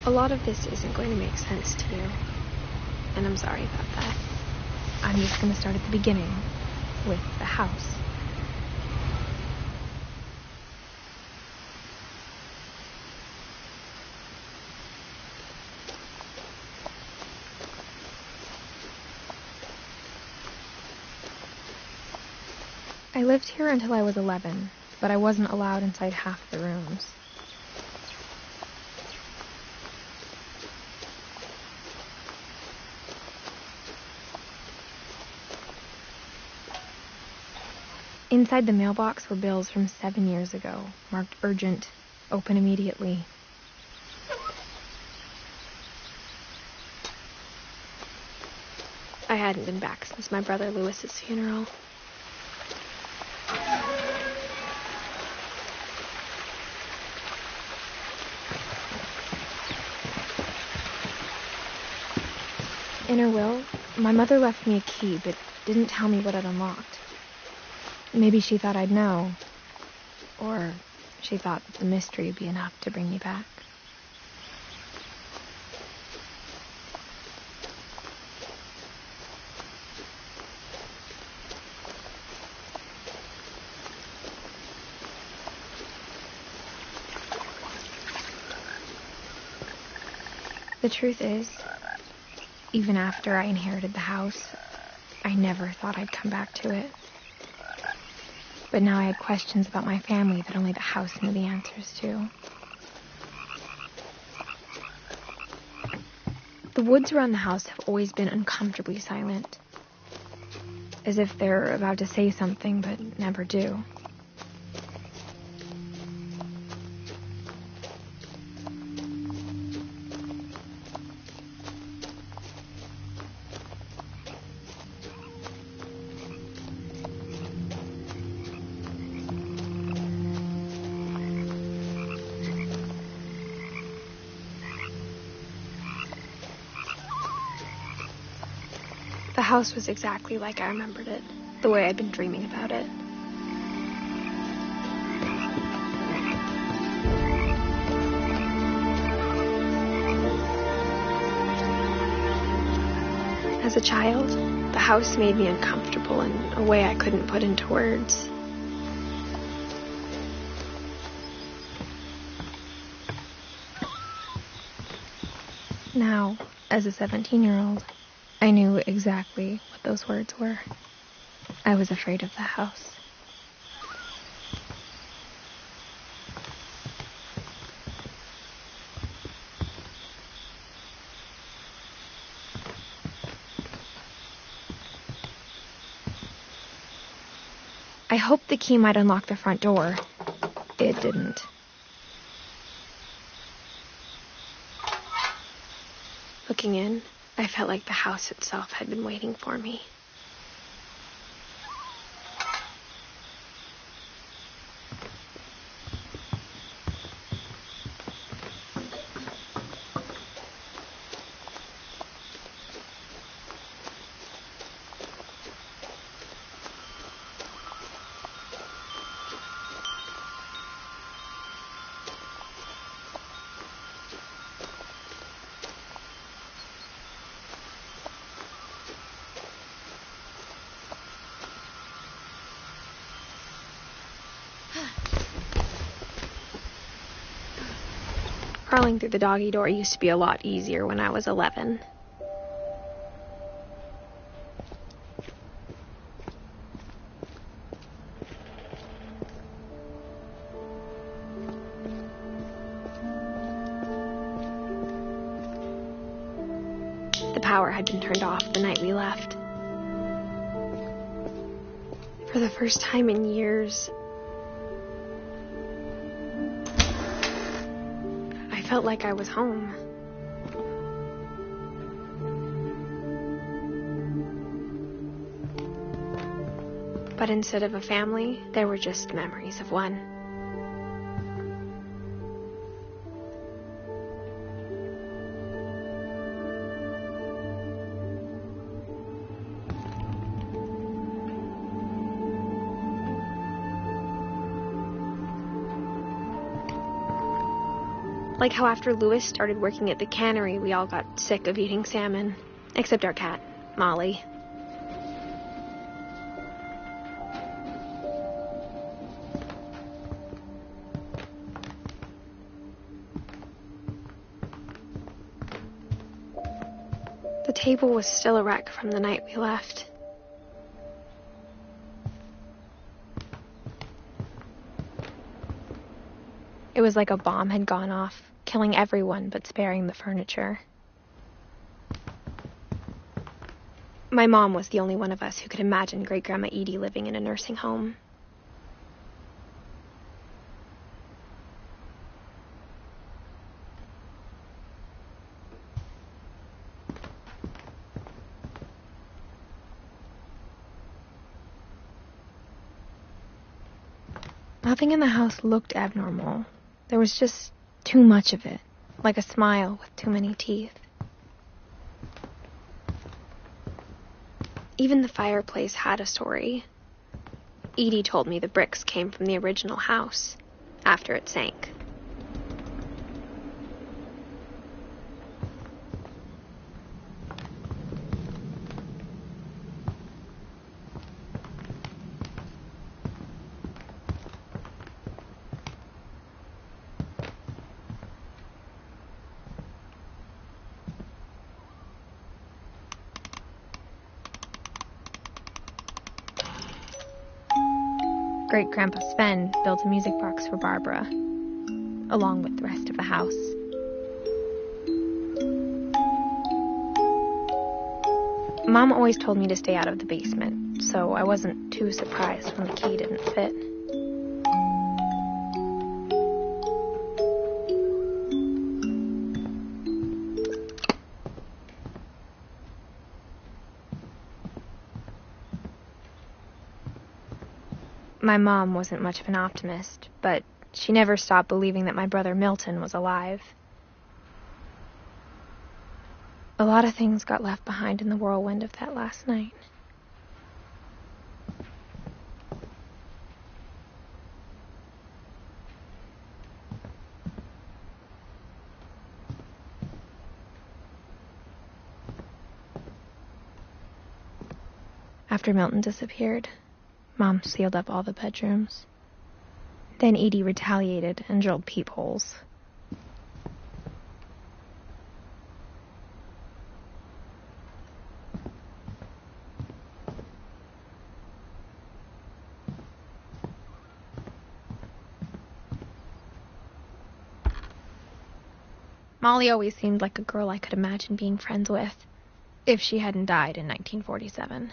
A lot of this isn't going to make sense to you, and I'm sorry about that. I'm just going to start at the beginning, with the house. I lived here until I was 11, but I wasn't allowed inside half the rooms. Inside the mailbox were bills from 7 years ago, marked urgent, open immediately. I hadn't been back since my brother Lewis's funeral. In her will, my mother left me a key, but didn't tell me what it unlocked. Maybe she thought I'd know. Or she thought the mystery would be enough to bring me back. The truth is, even after I inherited the house, I never thought I'd come back to it. But now I had questions about my family that only the house knew the answers to. The woods around the house have always been uncomfortably silent, as if they're about to say something but never do. The house was exactly like I remembered it, the way I'd been dreaming about it. As a child, the house made me uncomfortable in a way I couldn't put into words. Now, as a 17-year-old, I knew exactly what those words were. I was afraid of the house. I hoped the key might unlock the front door. It didn't. Looking in, I felt like the house itself had been waiting for me. Crawling through the doggy door used to be a lot easier when I was 11. The power had been turned off the night we left. For the first time in years, I felt like I was home. But instead of a family, there were just memories of one. Like how after Louis started working at the cannery, we all got sick of eating salmon. Except our cat, Molly. The table was still a wreck from the night we left. It was like a bomb had gone off, killing everyone but sparing the furniture. My mom was the only one of us who could imagine Great-Grandma Edie living in a nursing home. Nothing in the house looked abnormal. There was just too much of it, like a smile with too many teeth. Even the fireplace had a story. Edie told me the bricks came from the original house, after it sank. Great-Grandpa Sven built a music box for Barbara, along with the rest of the house. Mom always told me to stay out of the basement, so I wasn't too surprised when the key didn't fit. My mom wasn't much of an optimist, but she never stopped believing that my brother Milton was alive. A lot of things got left behind in the whirlwind of that last night. After Milton disappeared, Mom sealed up all the bedrooms. Then Edie retaliated and drilled peepholes. Molly always seemed like a girl I could imagine being friends with, if she hadn't died in 1947.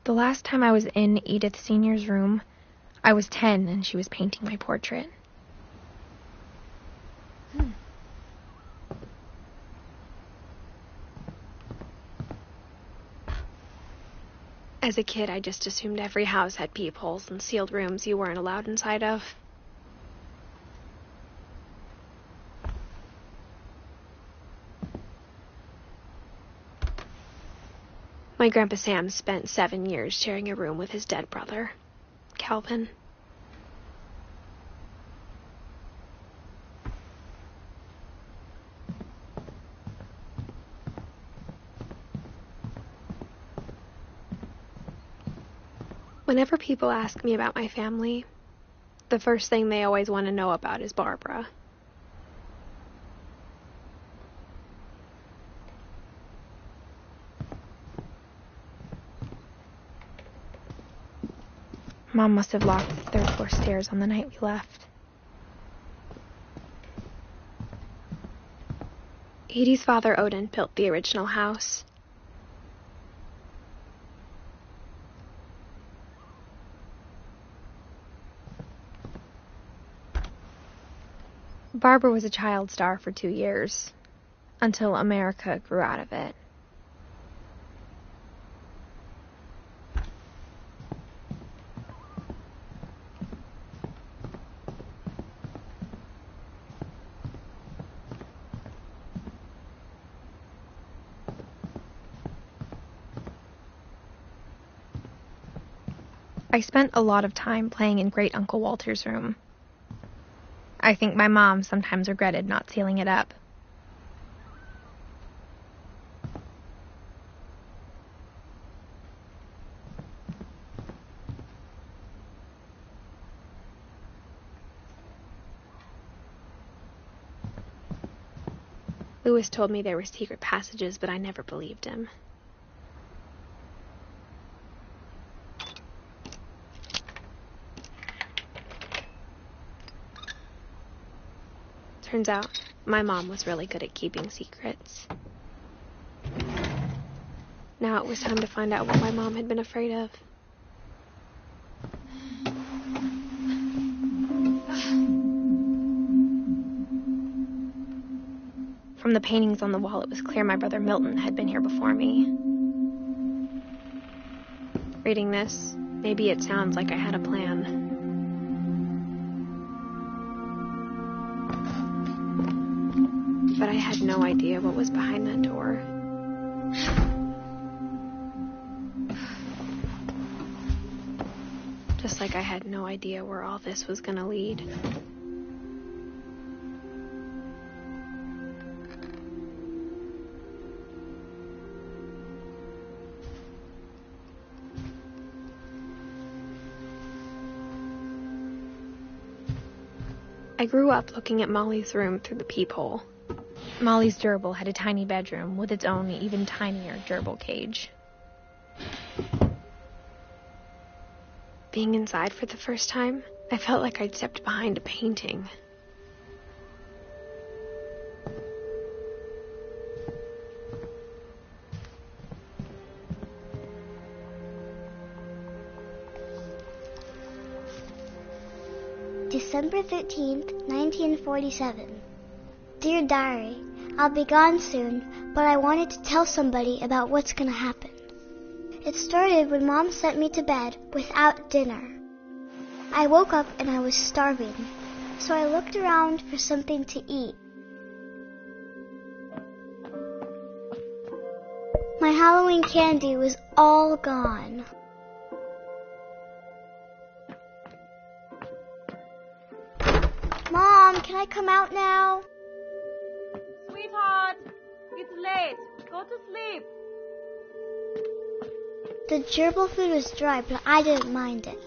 The last time I was in Edith Sr.'s room, I was 10 and she was painting my portrait. As a kid, I just assumed every house had peepholes and sealed rooms you weren't allowed inside of. My Grandpa Sam spent 7 years sharing a room with his dead brother, Calvin. Whenever people ask me about my family, the first thing they always want to know about is Barbara. Mom must have locked the third floor stairs on the night we left. Edie's father, Odin, built the original house. Barbara was a child star for 2 years, until America grew out of it. I spent a lot of time playing in Great Uncle Walter's room. I think my mom sometimes regretted not sealing it up. Louis told me there were secret passages, but I never believed him. Turns out, my mom was really good at keeping secrets. Now it was time to find out what my mom had been afraid of. From the paintings on the wall, it was clear my brother Milton had been here before me. Reading this, maybe it sounds like I had a plan. But I had no idea what was behind that door. Just like I had no idea where all this was gonna lead. I grew up looking at Molly's room through the peephole. Molly's gerbil had a tiny bedroom with its own even tinier gerbil cage. Being inside for the first time, I felt like I'd stepped behind a painting. December 13th, 1947. Dear Diary, I'll be gone soon, but I wanted to tell somebody about what's going to happen. It started when Mom sent me to bed without dinner. I woke up and I was starving, so I looked around for something to eat. My Halloween candy was all gone. Mom, can I come out now? Sweetheart, it's late. Go to sleep. The gerbil food was dry, but I didn't mind it.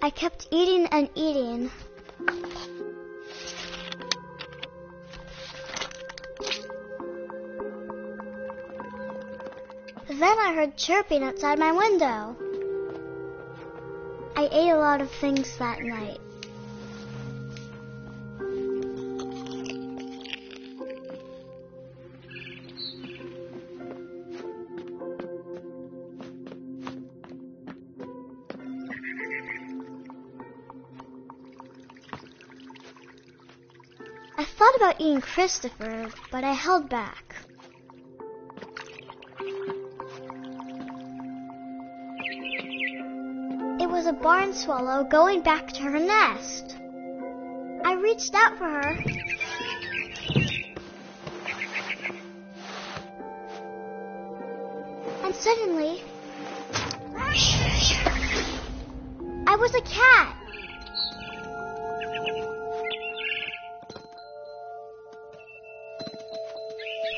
I kept eating and eating. Then I heard chirping outside my window. I ate a lot of things that night. I thought about eating Christopher, but I held back. It was a barn swallow going back to her nest. I reached out for her. And suddenly, I was a cat.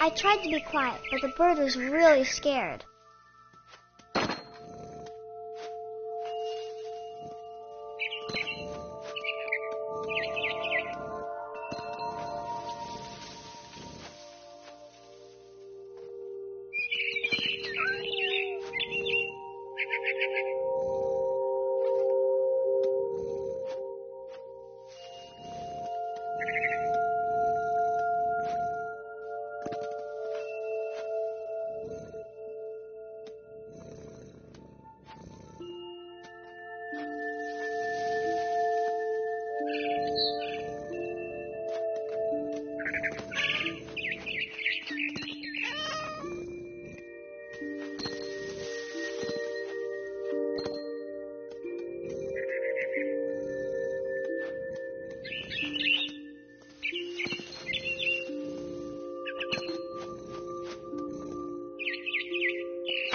I tried to be quiet, but the bird was really scared.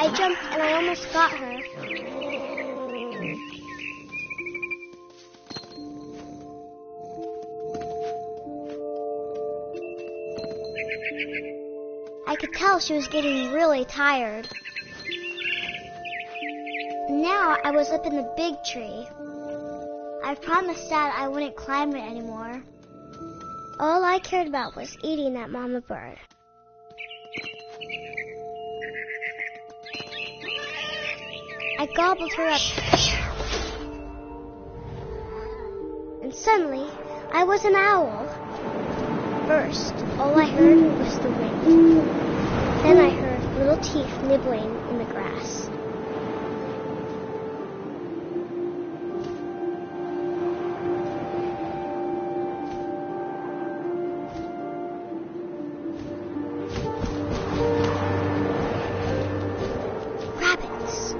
I jumped and I almost got her. I could tell she was getting really tired. Now I was up in the big tree. I promised Dad I wouldn't climb it anymore. All I cared about was eating that mama bird. I gobbled her up. And suddenly, I was an owl. First, all I heard was the wind. Then I heard little teeth nibbling in the grass. Rabbits.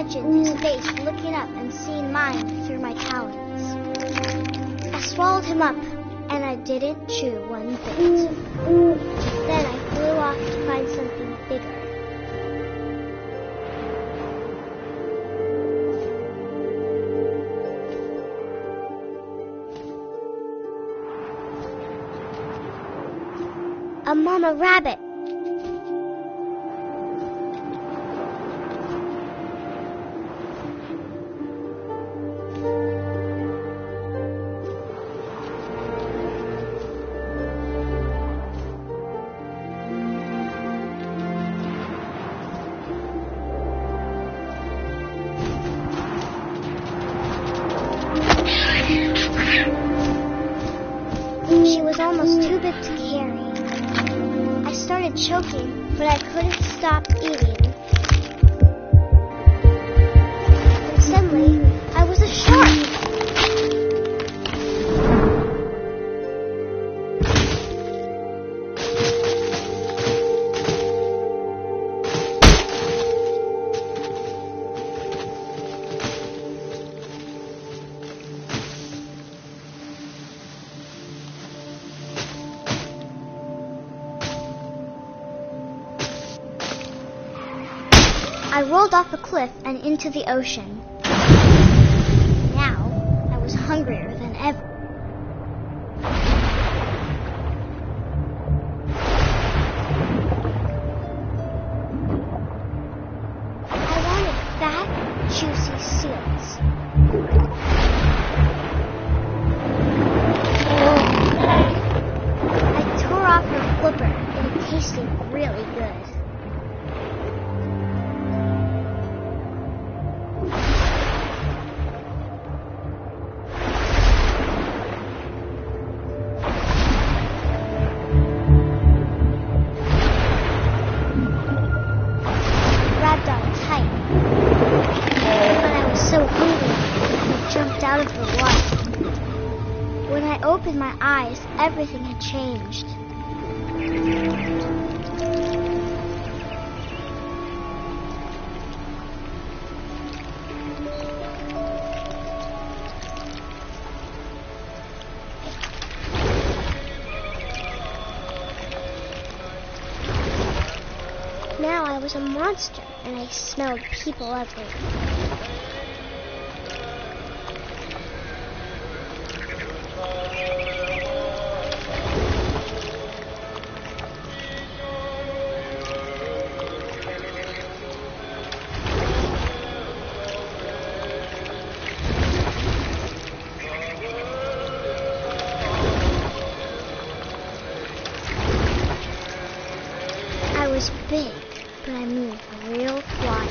His face looking up and seeing mine through my talons. I swallowed him up, and I didn't chew one bit. Then I flew off to find something bigger. A mama rabbit. She was almost too big to carry. I started choking, but I couldn't stop eating. And suddenly, I was a shark. I rolled off a cliff and into the ocean. Now, I was hungrier than ever. I wanted fat, juicy seals. I tore off her flipper, and it tasted really good. Out of the water. When I opened my eyes, everything had changed. Now I was a monster, and I smelled people everywhere. I was big, but I moved real quiet.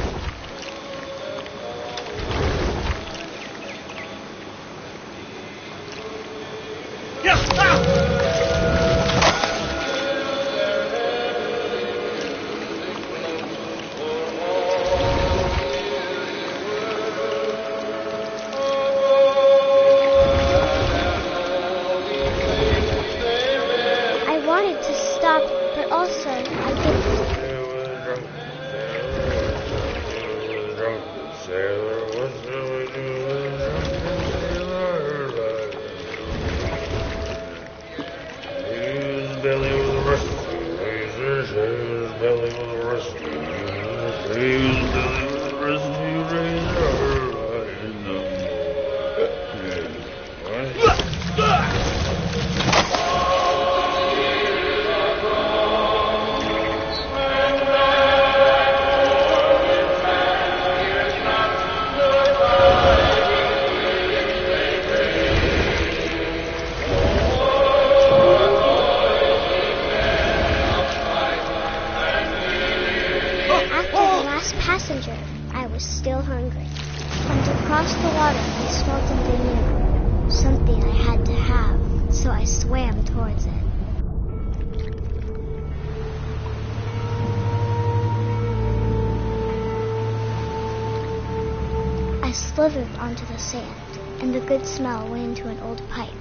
Yeah. belly with a rusty razor, shave his belly with a rusty razor, shave his belly with a rusty razor. Passenger, I was still hungry. And across the water, I smelled something new. Something I had to have, so I swam towards it. I slithered onto the sand, and the good smell went into an old pipe.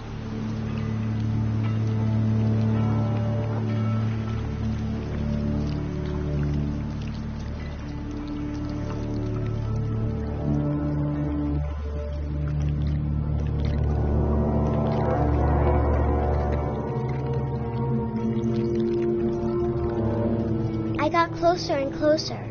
I got closer and closer.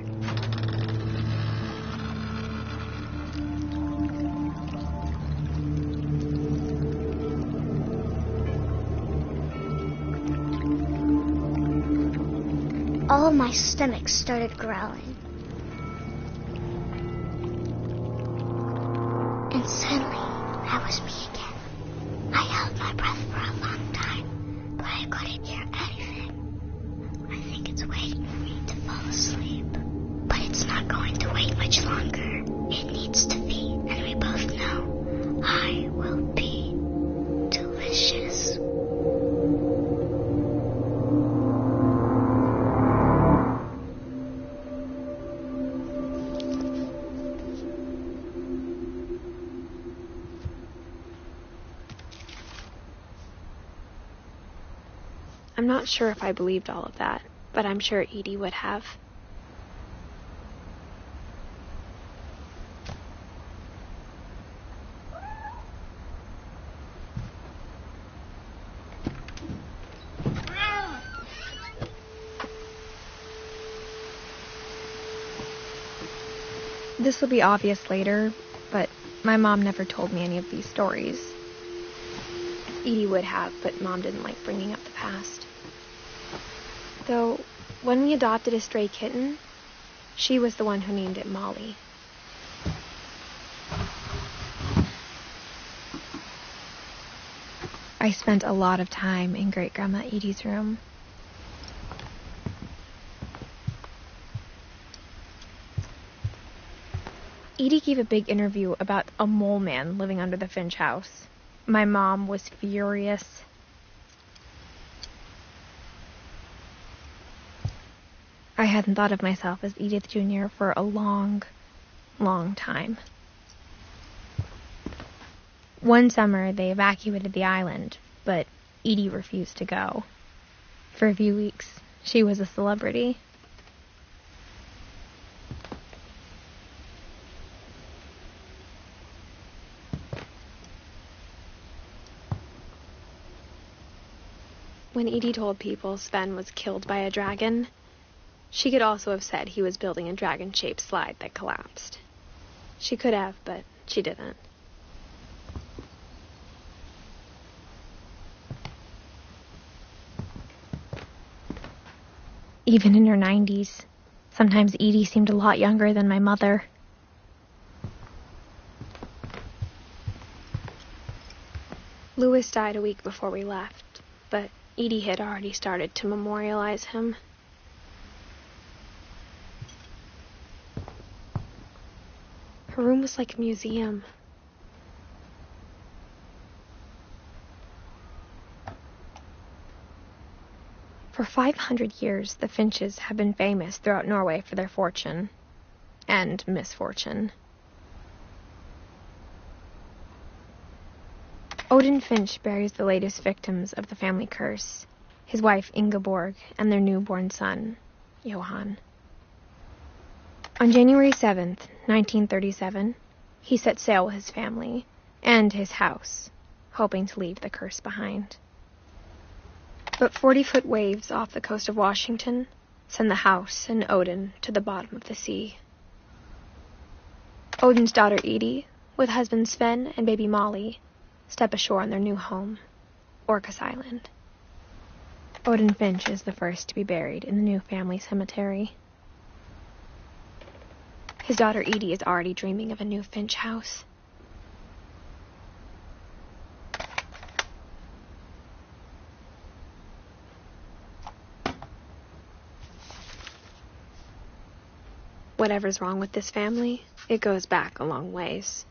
All my stomach started growling. And suddenly, I was me again. I held my breath for a long time, but I couldn't hear anything. I think it's waiting for me to fall asleep. But it's not going to wait much longer. It needs to be, and we both know I will be delicious. I'm not sure if I believed all of that, but I'm sure Edie would have. This will be obvious later, but my mom never told me any of these stories. Edie would have, but Mom didn't like bringing up the past. Though, when we adopted a stray kitten, she was the one who named it Molly. I spent a lot of time in Great-Grandma Edie's room. Edie gave a big interview about a mole man living under the Finch house. My mom was furious. I hadn't thought of myself as Edith Jr. for a long, long time. One summer, they evacuated the island, but Edie refused to go. For a few weeks, she was a celebrity. When Edie told people Sven was killed by a dragon, she could also have said he was building a dragon-shaped slide that collapsed. She could have, but she didn't. Even in her 90s, sometimes Edie seemed a lot younger than my mother. Louis died a week before we left, but Edie had already started to memorialize him. Her room was like a museum. For 500 years, the Finches have been famous throughout Norway for their fortune and misfortune. Odin Finch buries the latest victims of the family curse, his wife Ingeborg and their newborn son, Johan. On January 7th, 1937, he set sail with his family and his house, hoping to leave the curse behind. But 40-foot waves off the coast of Washington send the house and Odin to the bottom of the sea. Odin's daughter Edith, with husband Sven and baby Molly, step ashore on their new home, Orcas Island. Odin Finch is the first to be buried in the new family cemetery. His daughter Edie is already dreaming of a new Finch house. Whatever's wrong with this family, it goes back a long ways.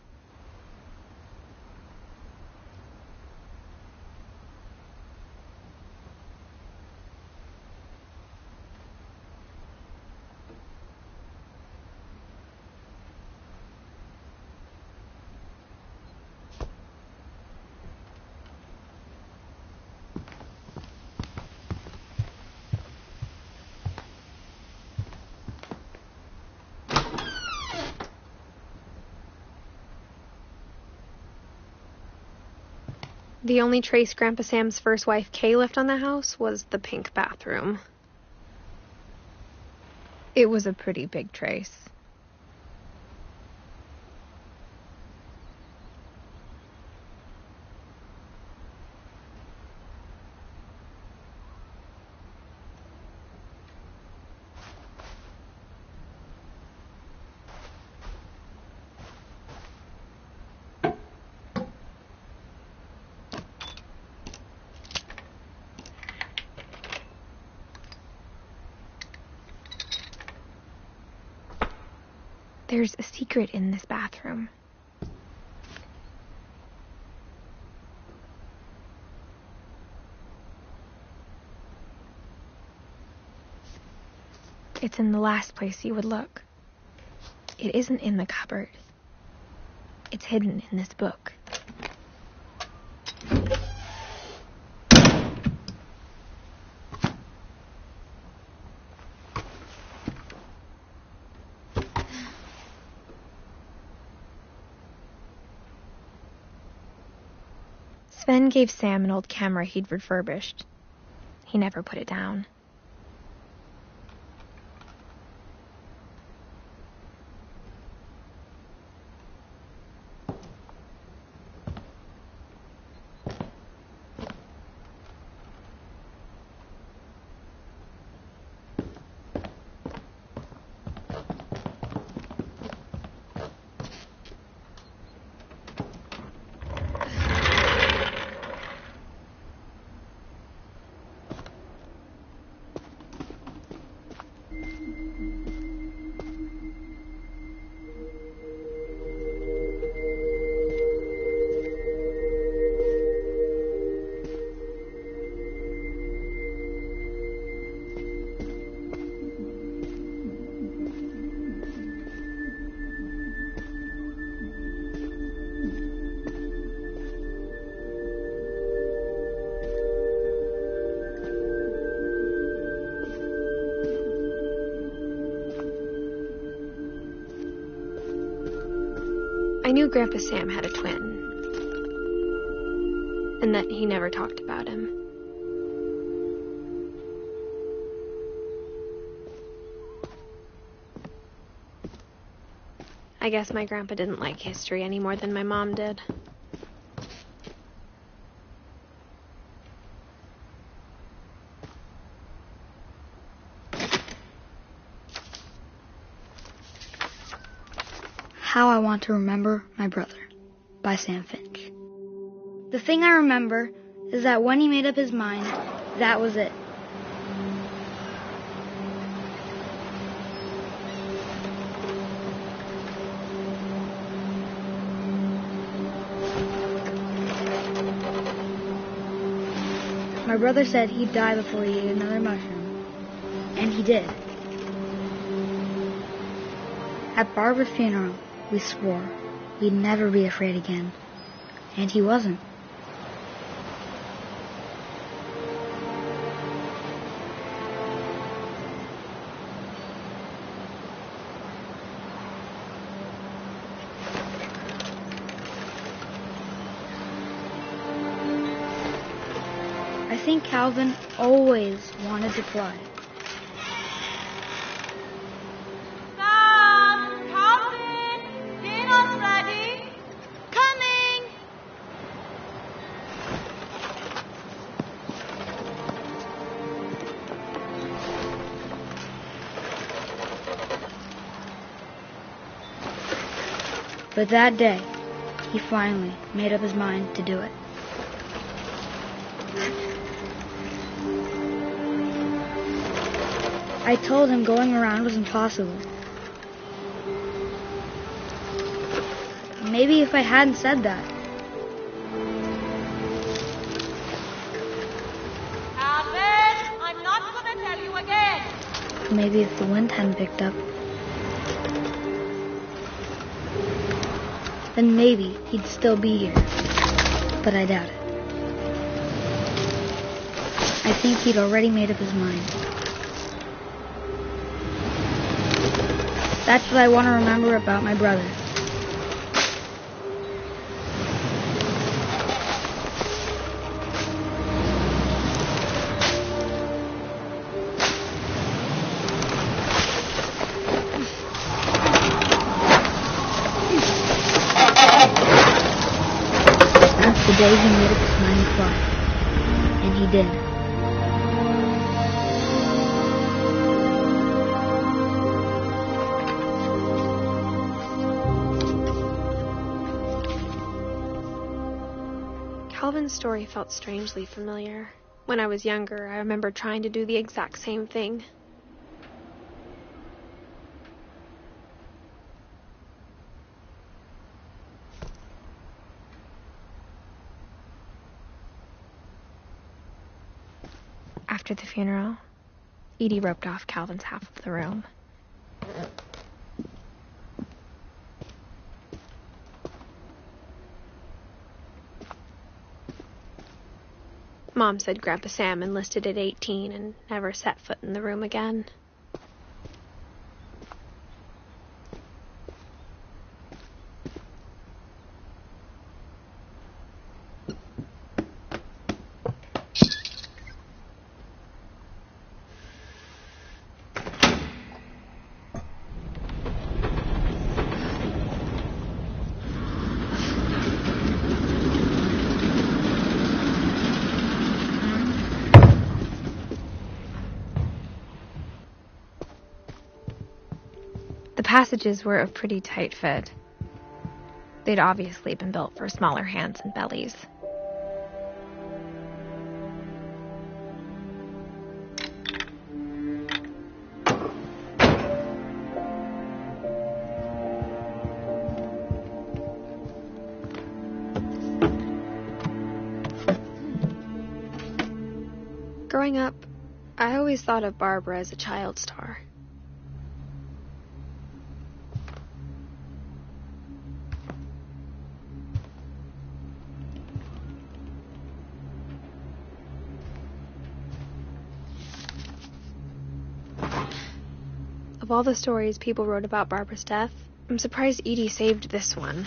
The only trace Grandpa Sam's first wife, Kay, left on the house was the pink bathroom. It was a pretty big trace. There's a secret in this bathroom. It's in the last place you would look. It isn't in the cupboard. It's hidden in this book. Sven gave Sam an old camera he'd refurbished. He never put it down. I knew Grandpa Sam had a twin, and that he never talked about him. I guess my grandpa didn't like history any more than my mom did. How I Want to Remember My Brother by Sam Finch. The thing I remember is that when he made up his mind, that was it. My brother said he'd die before he ate another mushroom, and he did. At Barbara's funeral, we swore we'd never be afraid again, and he wasn't. I think Calvin always wanted to fly. Sam! Calvin! Dinner's ready! Coming! But that day, he finally made up his mind to do it. I told him going around was impossible. Maybe if I hadn't said that, Calvin! I'm not gonna tell you again! maybe if the wind hadn't picked up, then maybe he'd still be here. But I doubt it. I think he'd already made up his mind. That's what I want to remember about my brother. That's the day he made up his mind to fly. And he did. Calvin's story felt strangely familiar. When I was younger, I remember trying to do the exact same thing. After the funeral, Edie roped off Calvin's half of the room. Mom said Grandpa Sam enlisted at 18 and never set foot in the room again. The passages were a pretty tight fit. They'd obviously been built for smaller hands and bellies. Growing up, I always thought of Barbara as a child star. Of all the stories people wrote about Barbara's death, I'm surprised Edie saved this one.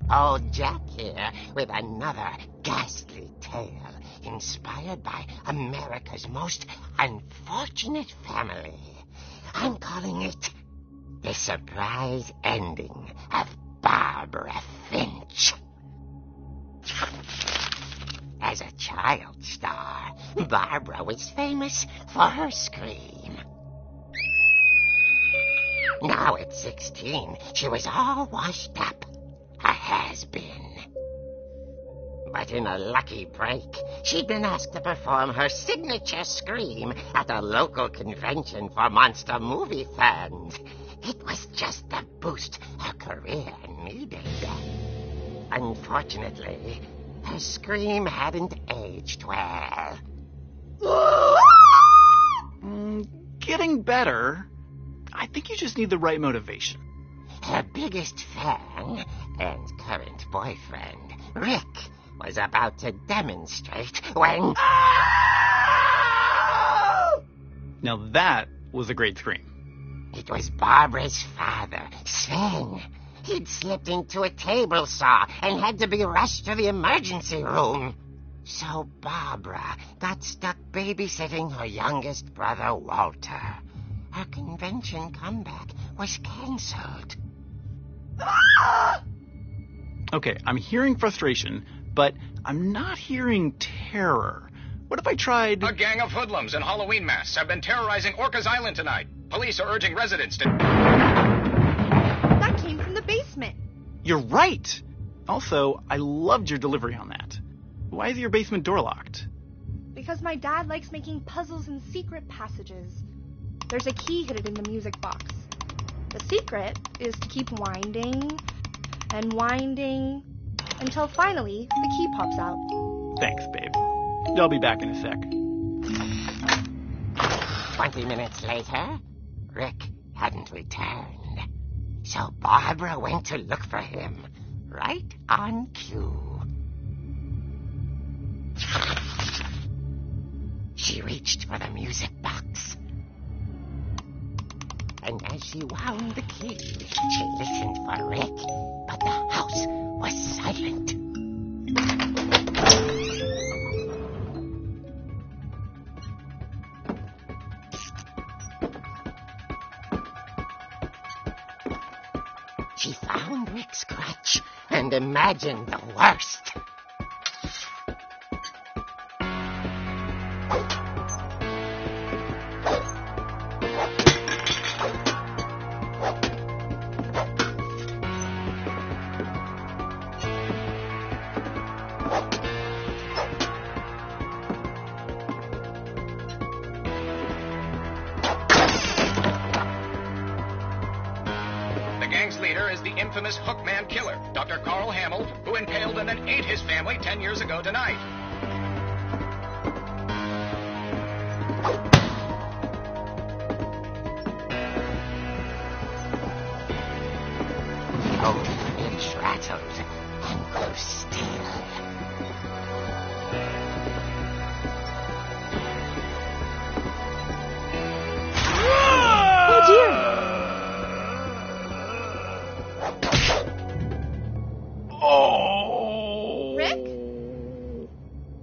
Old Jack here with another ghastly tale inspired by America's most unfortunate family. I'm calling it The Surprise Ending of Barbara Finch. As a child star, Barbara was famous for her scream. Now at 16, she was all washed up. A has-been. But in a lucky break, she'd been asked to perform her signature scream at a local convention for monster movie fans. It was just the boost her career needed. Unfortunately, her scream hadn't aged well. Getting better. I think you just need the right motivation. Her biggest fan and current boyfriend, Rick, was about to demonstrate when... Now that was a great scream. It was Barbara's father, Sven. He'd slipped into a table saw and had to be rushed to the emergency room. So Barbara got stuck babysitting her youngest brother, Walter. Her convention comeback was canceled. Okay, I'm hearing frustration, but I'm not hearing terror. What if I tried... A gang of hoodlums in Halloween masks have been terrorizing Orcas Island tonight. Police are urging residents to... That came from the basement. You're right! Also, I loved your delivery on that. Why is your basement door locked? Because my dad likes making puzzles and secret passages. There's a key hidden in the music box. The secret is to keep winding and winding until finally the key pops out. Thanks, babe. I'll be back in a sec. 20 minutes later, Rick hadn't returned. So Barbara went to look for him, right on cue. She reached for the music box. And as she wound the key, she listened for Rick, but the house was silent. She found Rick's crutch and imagined the worst. Infamous Hookman killer, Dr. Carl Hamill, who impaled and then ate his family 10 years ago tonight. Oh, Finch rattled and grew still. Oh, dear!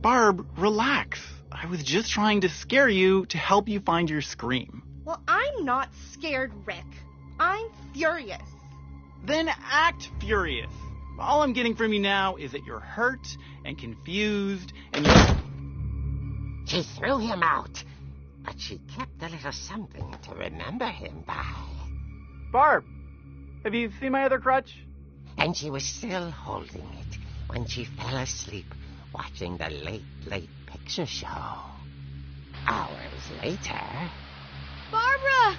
Barb, relax. I was just trying to scare you to help you find your scream. Well, I'm not scared, Rick. I'm furious. Then act furious. All I'm getting from you now is that you're hurt and confused and She threw him out, but she kept a little something to remember him by. Barb, have you seen my other crutch? And she was still holding it when she fell asleep watching the late picture show. Hours later... Barbara!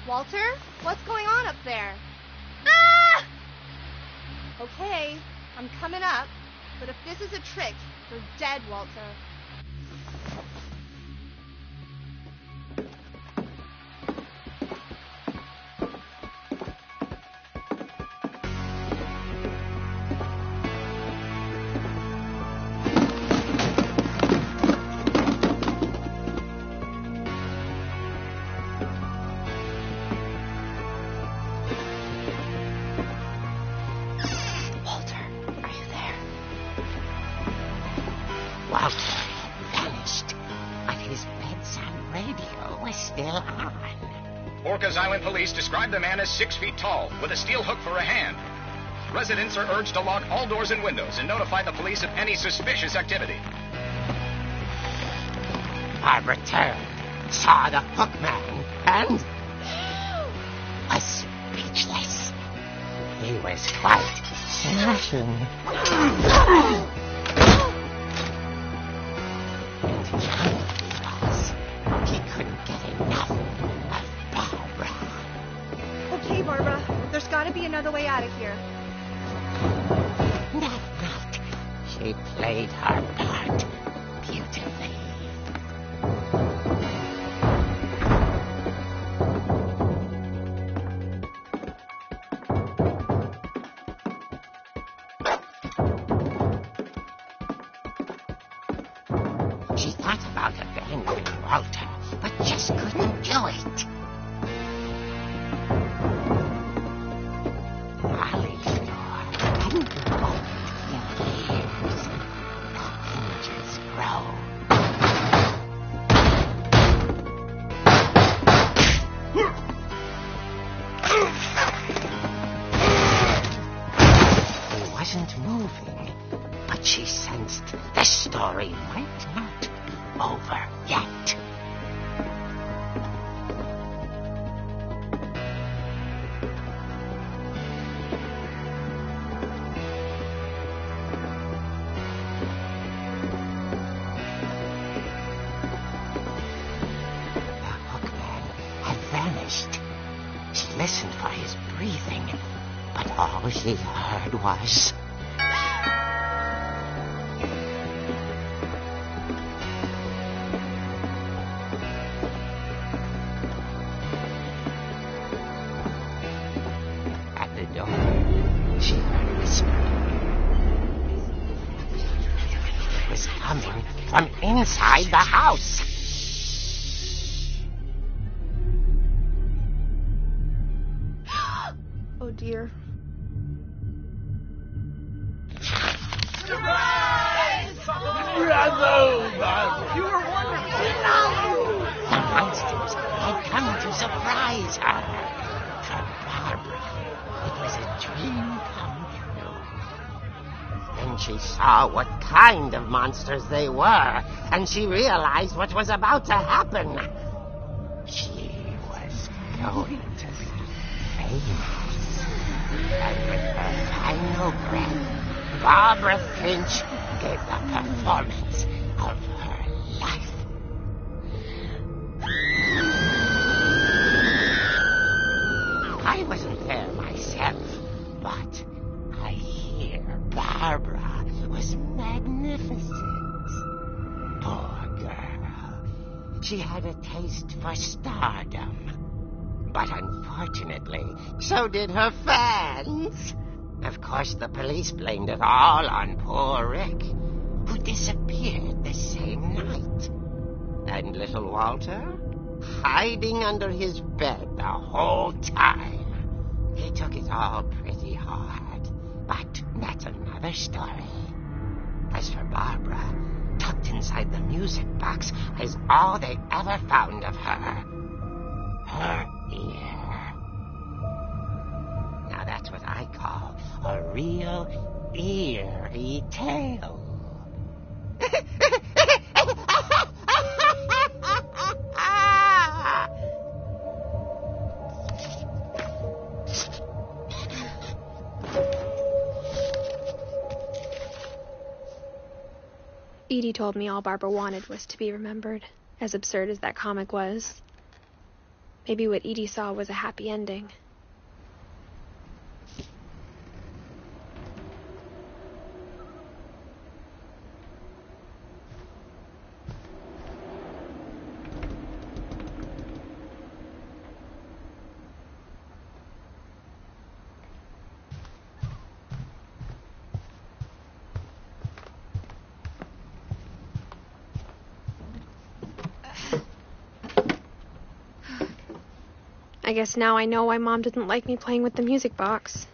Walter, what's going on up there? Ah! Okay, I'm coming up, but if this is a trick, you're dead, Walter. Walter had vanished, but his bedside radio was still on. Orcas Island police describe the man as 6 feet tall, with a steel hook for a hand. Residents are urged to lock all doors and windows and notify the police of any suspicious activity. Barbara turned, saw the hook man, and was speechless. He was quite smashing. He couldn't get enough of Barbara. Okay, Barbara, there's got to be another way out of here. That night, she played her part beautifully. She thought about abandoning Walter, but just couldn't do it. over yet. The hookman had vanished. She listened for his breathing, but all she heard was... At the door, she heard whispering. It was coming from inside the house. Oh dear. You were wonderful. The monsters had come to surprise her. For Barbara, it was a dream come true. Then she saw what kind of monsters they were, and she realized what was about to happen. She was going to be famous. And with her final breath, Barbara Finch gave the performance of her life. I wasn't there myself, but I hear Barbara was magnificent. Poor girl. She had a taste for stardom. But unfortunately, so did her fans. Of course, the police blamed it all on poor Rick, who disappeared the same night. And little Walter, hiding under his bed the whole time. He took it all pretty hard, but that's another story. As for Barbara, tucked inside the music box is all they ever found of her. Her ear. Now that's what I call a real eerie tale. Edie told me all Barbara wanted was to be remembered, as absurd as that comic was. Maybe what Edie saw was a happy ending. I guess now I know why Mom didn't like me playing with the music box.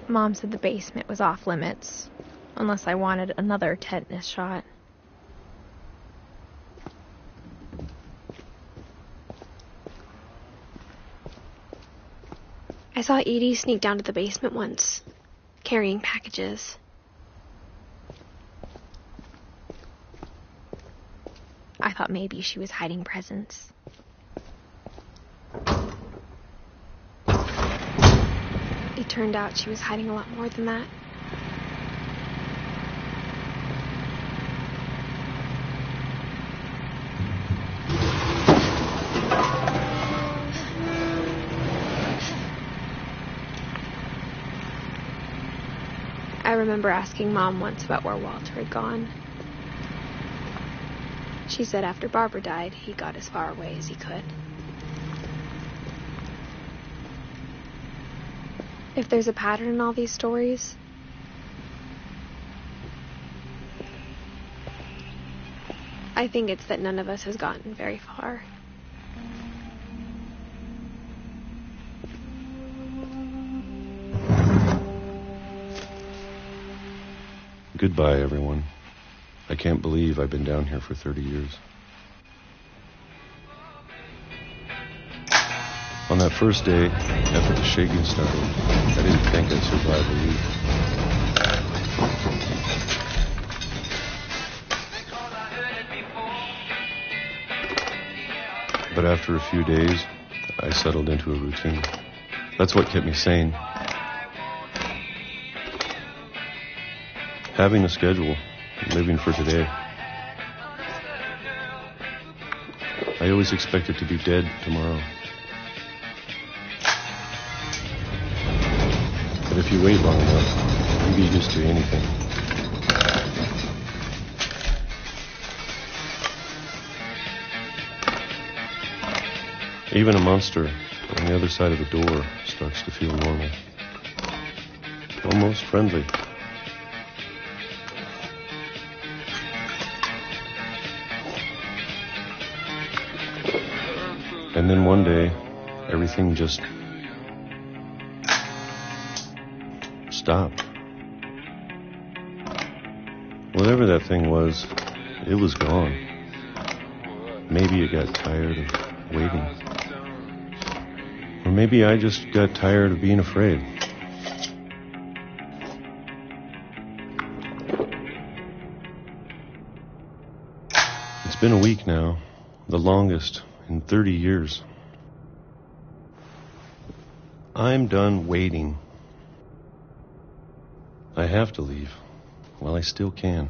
Mom said the basement was off limits, unless I wanted another tetanus shot. I saw Edie sneak down to the basement once, carrying packages. I thought maybe she was hiding presents. It turned out she was hiding a lot more than that. I remember asking Mom once about where Walter had gone. She said after Barbara died, he got as far away as he could. If there's a pattern in all these stories, I think it's that none of us has gotten very far. Goodbye, everyone. I can't believe I've been down here for 30 years. On that first day, after the shaking started, I didn't think I'd survive a week. But after a few days, I settled into a routine. That's what kept me sane. Having a schedule, living for today. I always expected to be dead tomorrow. But if you wait long enough, you get used to anything. Even a monster on the other side of the door starts to feel normal. Almost friendly. And then one day, everything just stopped. Whatever that thing was, it was gone. Maybe it got tired of waiting. Or maybe I just got tired of being afraid. It's been a week now, the longest in 30 years. I'm done waiting. I have to leave while I still can.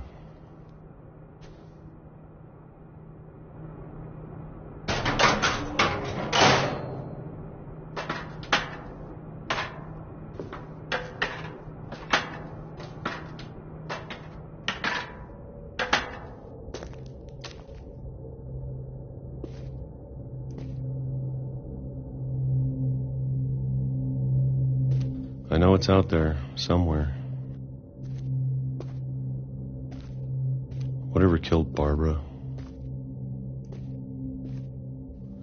I know it's out there, somewhere. Whatever killed Barbara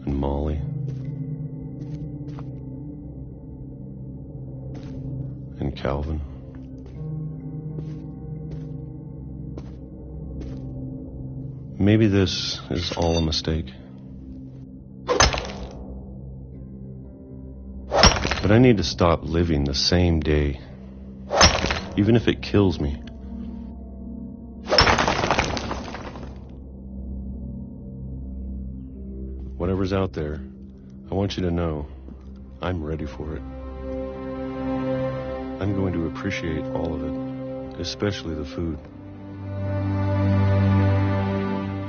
and Molly and Calvin. Maybe this is all a mistake. But I need to stop living the same day, even if it kills me. Whatever's out there, I want you to know I'm ready for it. I'm going to appreciate all of it, especially the food.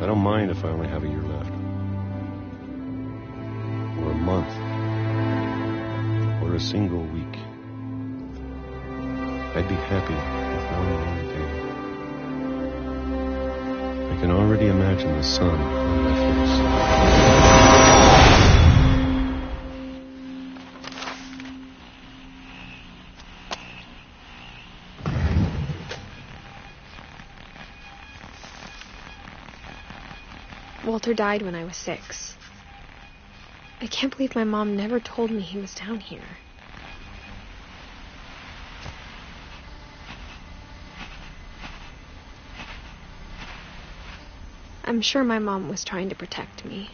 I don't mind if I only have a year left, or a month, or a single week. I'd be happy with one and only thing. I can already imagine the sun on my face. Walter died when I was 6. I can't believe my mom never told me he was down here. I'm sure my mom was trying to protect me.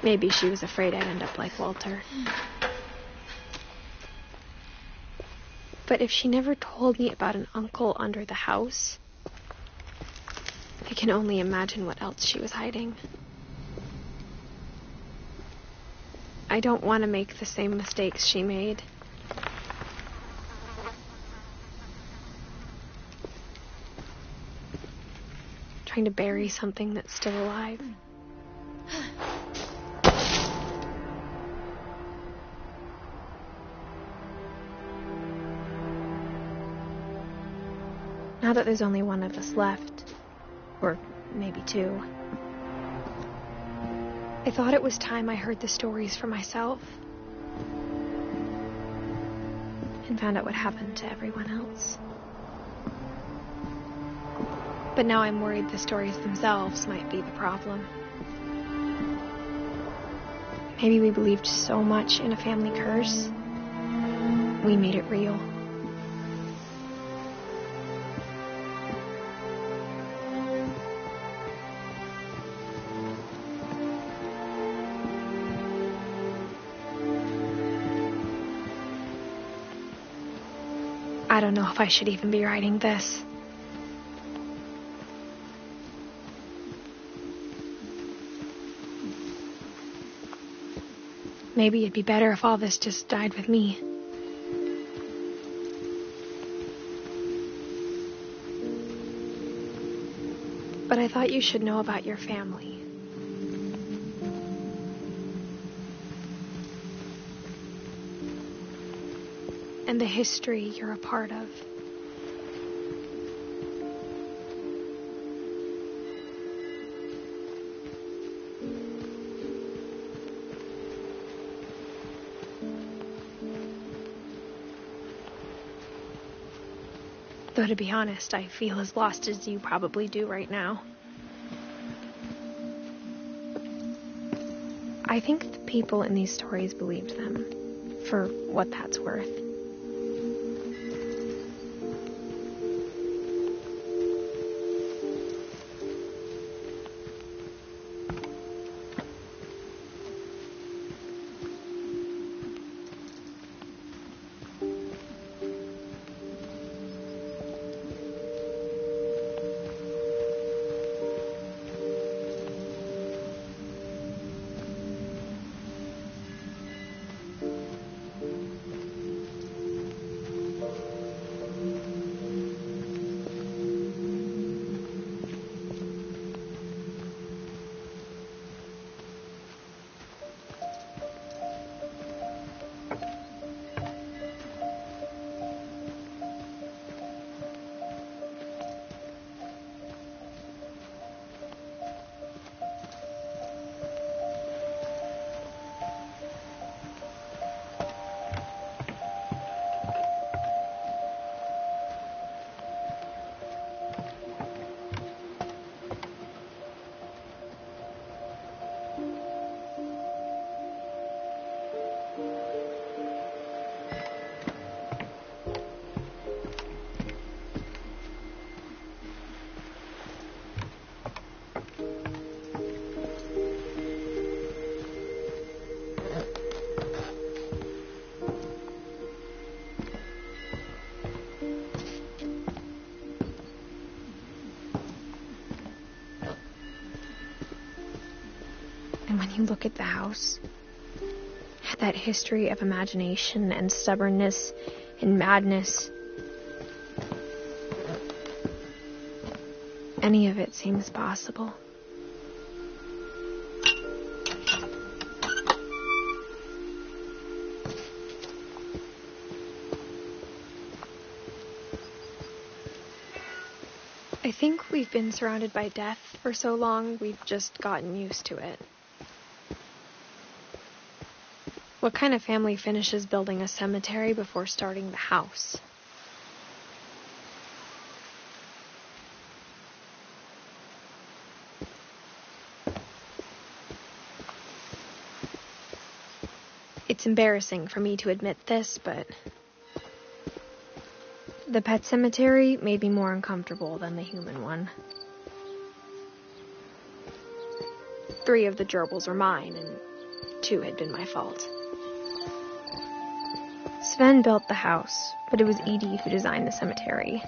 Maybe she was afraid I'd end up like Walter. But if she never told me about an uncle under the house, I can only imagine what else she was hiding. I don't want to make the same mistakes she made. Trying to bury something that's still alive. Now that there's only one of us left, or maybe two, I thought it was time I heard the stories for myself and found out what happened to everyone else. But now I'm worried the stories themselves might be the problem. Maybe we believed so much in a family curse, we made it real. I don't know if I should even be writing this. Maybe it'd be better if all this just died with me. But I thought you should know about your family. And the history you're a part of. Though to be honest, I feel as lost as you probably do right now. I think the people in these stories believed them, for what that's worth. And when you look at the house, that history of imagination and stubbornness and madness, any of it seems possible. I think we've been surrounded by death for so long, we've just gotten used to it. What kind of family finishes building a cemetery before starting the house? It's embarrassing for me to admit this, but the pet cemetery made me more uncomfortable than the human one. 3 of the gerbils are mine, and too had been my fault. Sven built the house, but it was Edith who designed the cemetery.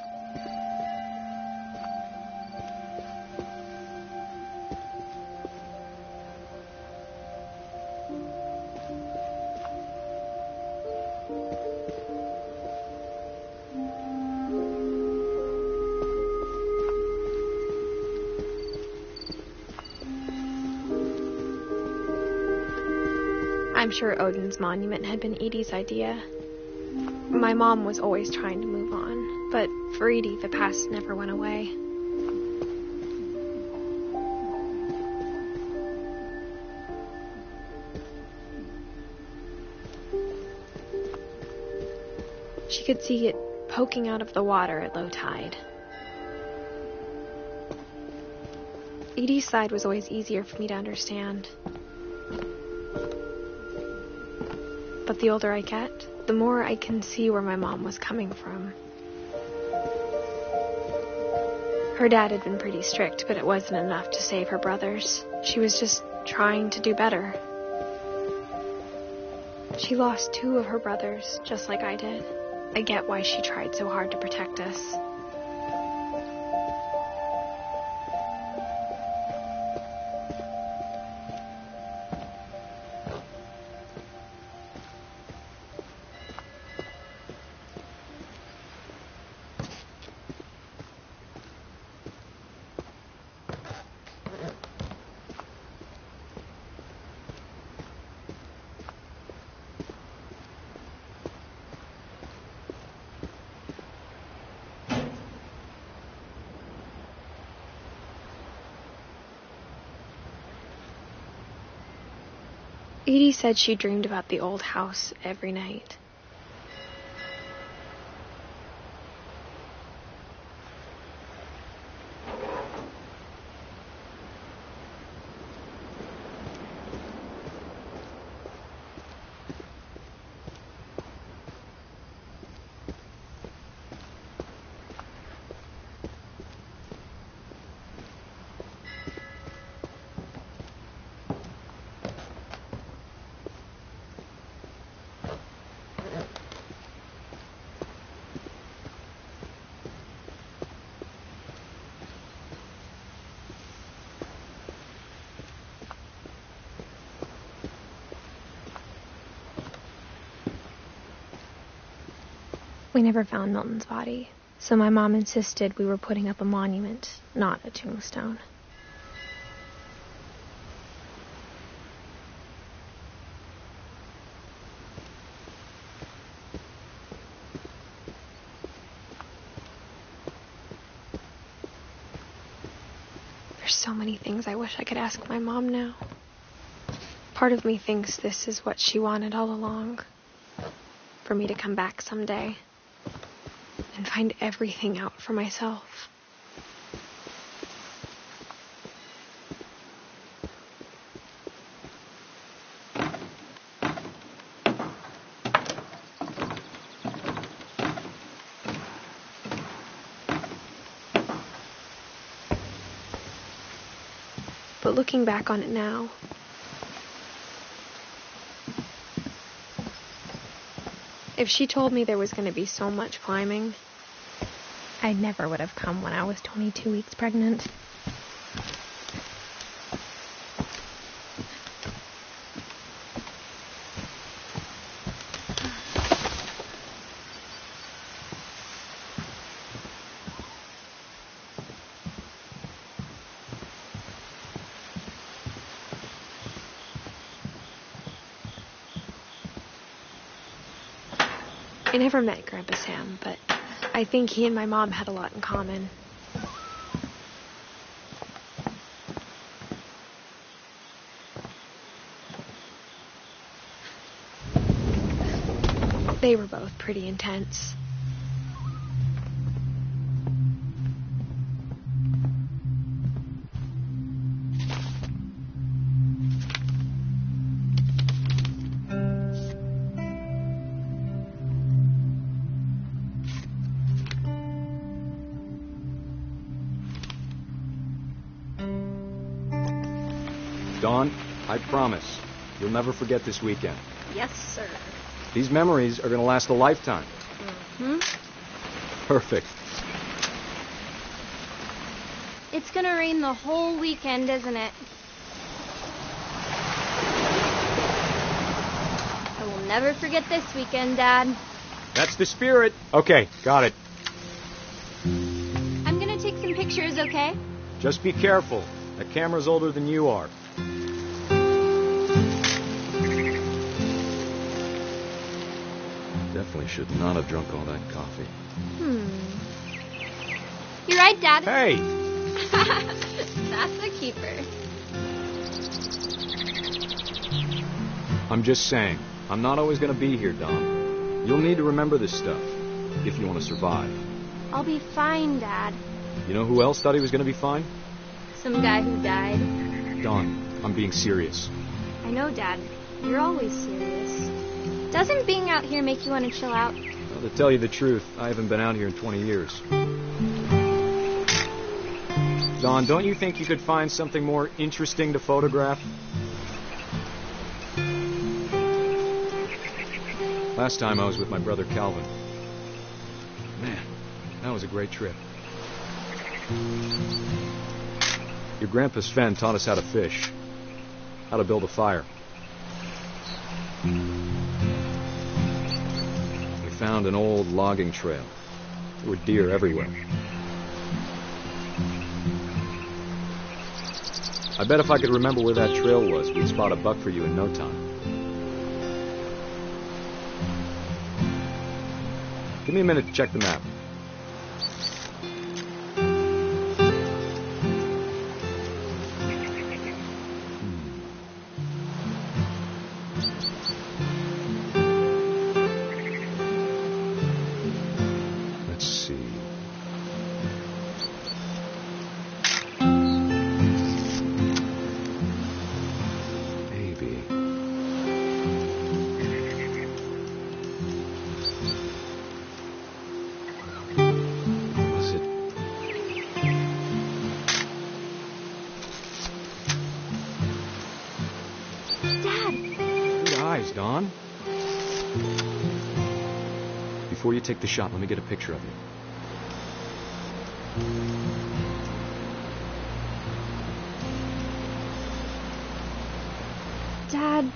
I'm sure Odin's monument had been Edie's idea. My mom was always trying to move on, but for Edie, the past never went away. She could see it poking out of the water at low tide. Edie's side was always easier for me to understand. But the older I get, the more I can see where my mom was coming from. Her dad had been pretty strict, but it wasn't enough to save her brothers. She was just trying to do better. She lost 2 of her brothers, just like I did. I get why she tried so hard to protect us. Edie said she dreamed about the old house every night. We never found Milton's body, so my mom insisted we were putting up a monument, not a tombstone. There's so many things I wish I could ask my mom now. Part of me thinks this is what she wanted all along, for me to come back someday and find everything out for myself. But looking back on it now, if she told me there was going to be so much climbing, I never would have come when I was 22 weeks pregnant. I never met Grandpa Sam, but I think he and my mom had a lot in common. They were both pretty intense. Dawn, I promise, You'll never forget this weekend. Yes, sir. These memories are going to last a lifetime. Hmm? Perfect. It's gonna rain the whole weekend, isn't it? I will never forget this weekend, Dad. That's the spirit. Okay, got it. I'm gonna take some pictures, okay? Just be careful. That camera's older than you are. Definitely should not have drunk all that coffee. You're right, Dad. Hey! That's a keeper. I'm just saying, I'm not always going to be here, Don. You'll need to remember this stuff if you want to survive. I'll be fine, Dad. You know who else thought he was going to be fine? Some guy who died. Don, I'm being serious. I know, Dad. You're always serious. Doesn't being out here make you want to chill out? Well, to tell you the truth, I haven't been out here in 20 years. Don, don't you think you could find something more interesting to photograph? Last time I was with my brother Calvin. Man, that was a great trip. Your grandpa Sven taught us how to fish, how to build a fire. We found an old logging trail. There were deer everywhere. I bet if I could remember where that trail was, we'd spot a buck for you in no time. Give me a minute to check the map. Let's see. Maybe. Was it? Dad! Good eyes, Don. Before you take the shot, let me get a picture of you. Dad,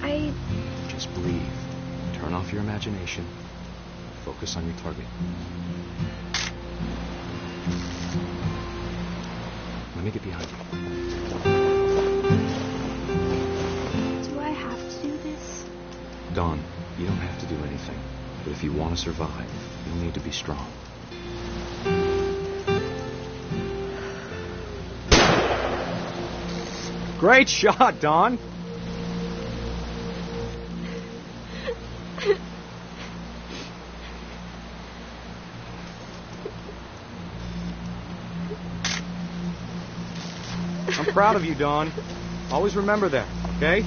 I... Just breathe. Turn off your imagination. Focus on your target. Let me get behind you. Do I have to do this? Don, you don't have to do anything. But if you want to survive, you'll need to be strong. Great shot, Don! I'm proud of you, Don. Always remember that, okay?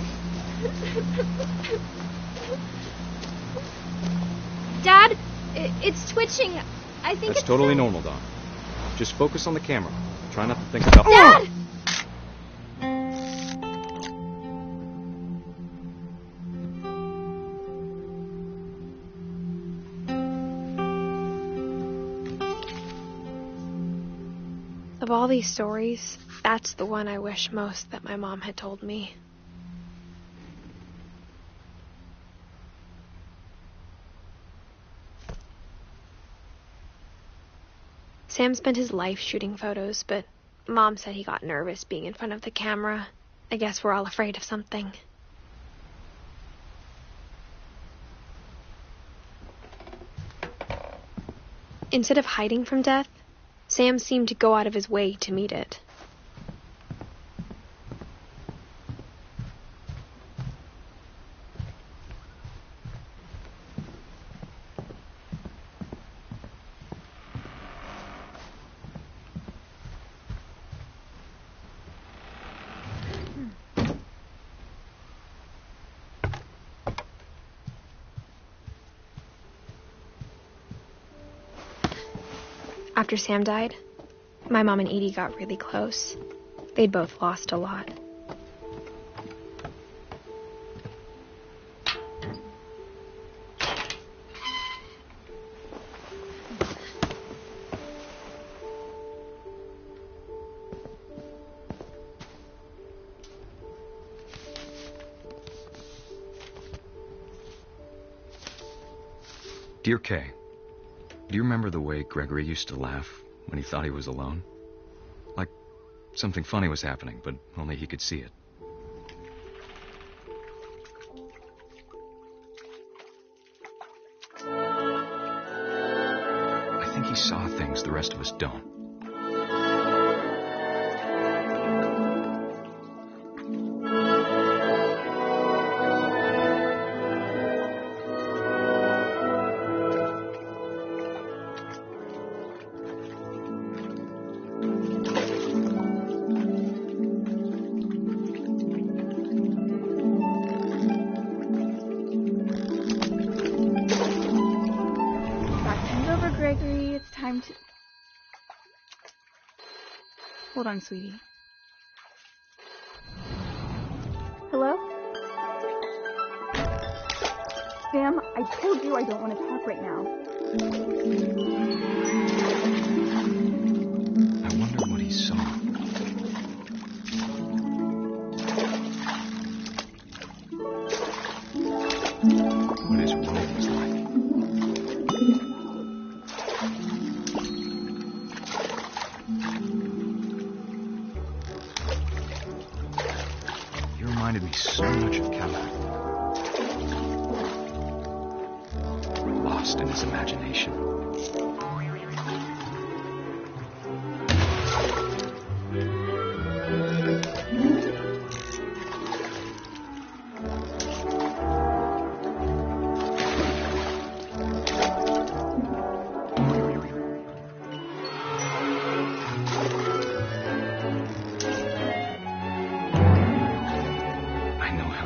Dad, it's twitching. I think That's it's totally normal, Don. Just focus on the camera. Try not to think about... Dad! Of all these stories, that's the one I wish most that my mom had told me. Sam spent his life shooting photos, but Mom said he got nervous being in front of the camera. I guess we're all afraid of something. Instead of hiding from death, Sam seemed to go out of his way to meet it. After Sam died, my mom and Edie got really close. They'd both lost a lot. Dear Kay, do you remember the way Gregory used to laugh when he thought he was alone? Like something funny was happening, but only he could see it. I think he saw things the rest of us don't. Gregory, it's time to... Hold on, sweetie. Hello? Sam, I told you I don't want to talk right now. I wonder what he saw. What his world was like. He reminded me so much of Calvin. Lost in his imagination.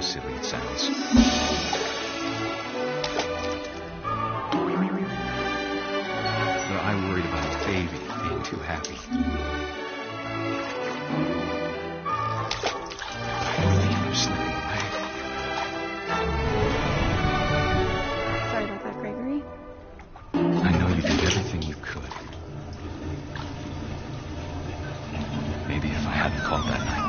Silly it sounds. But I worried about a baby being too happy. Everything was slipping away. Sorry about that, Gregory. I know you did everything you could. Maybe if I hadn't called that night.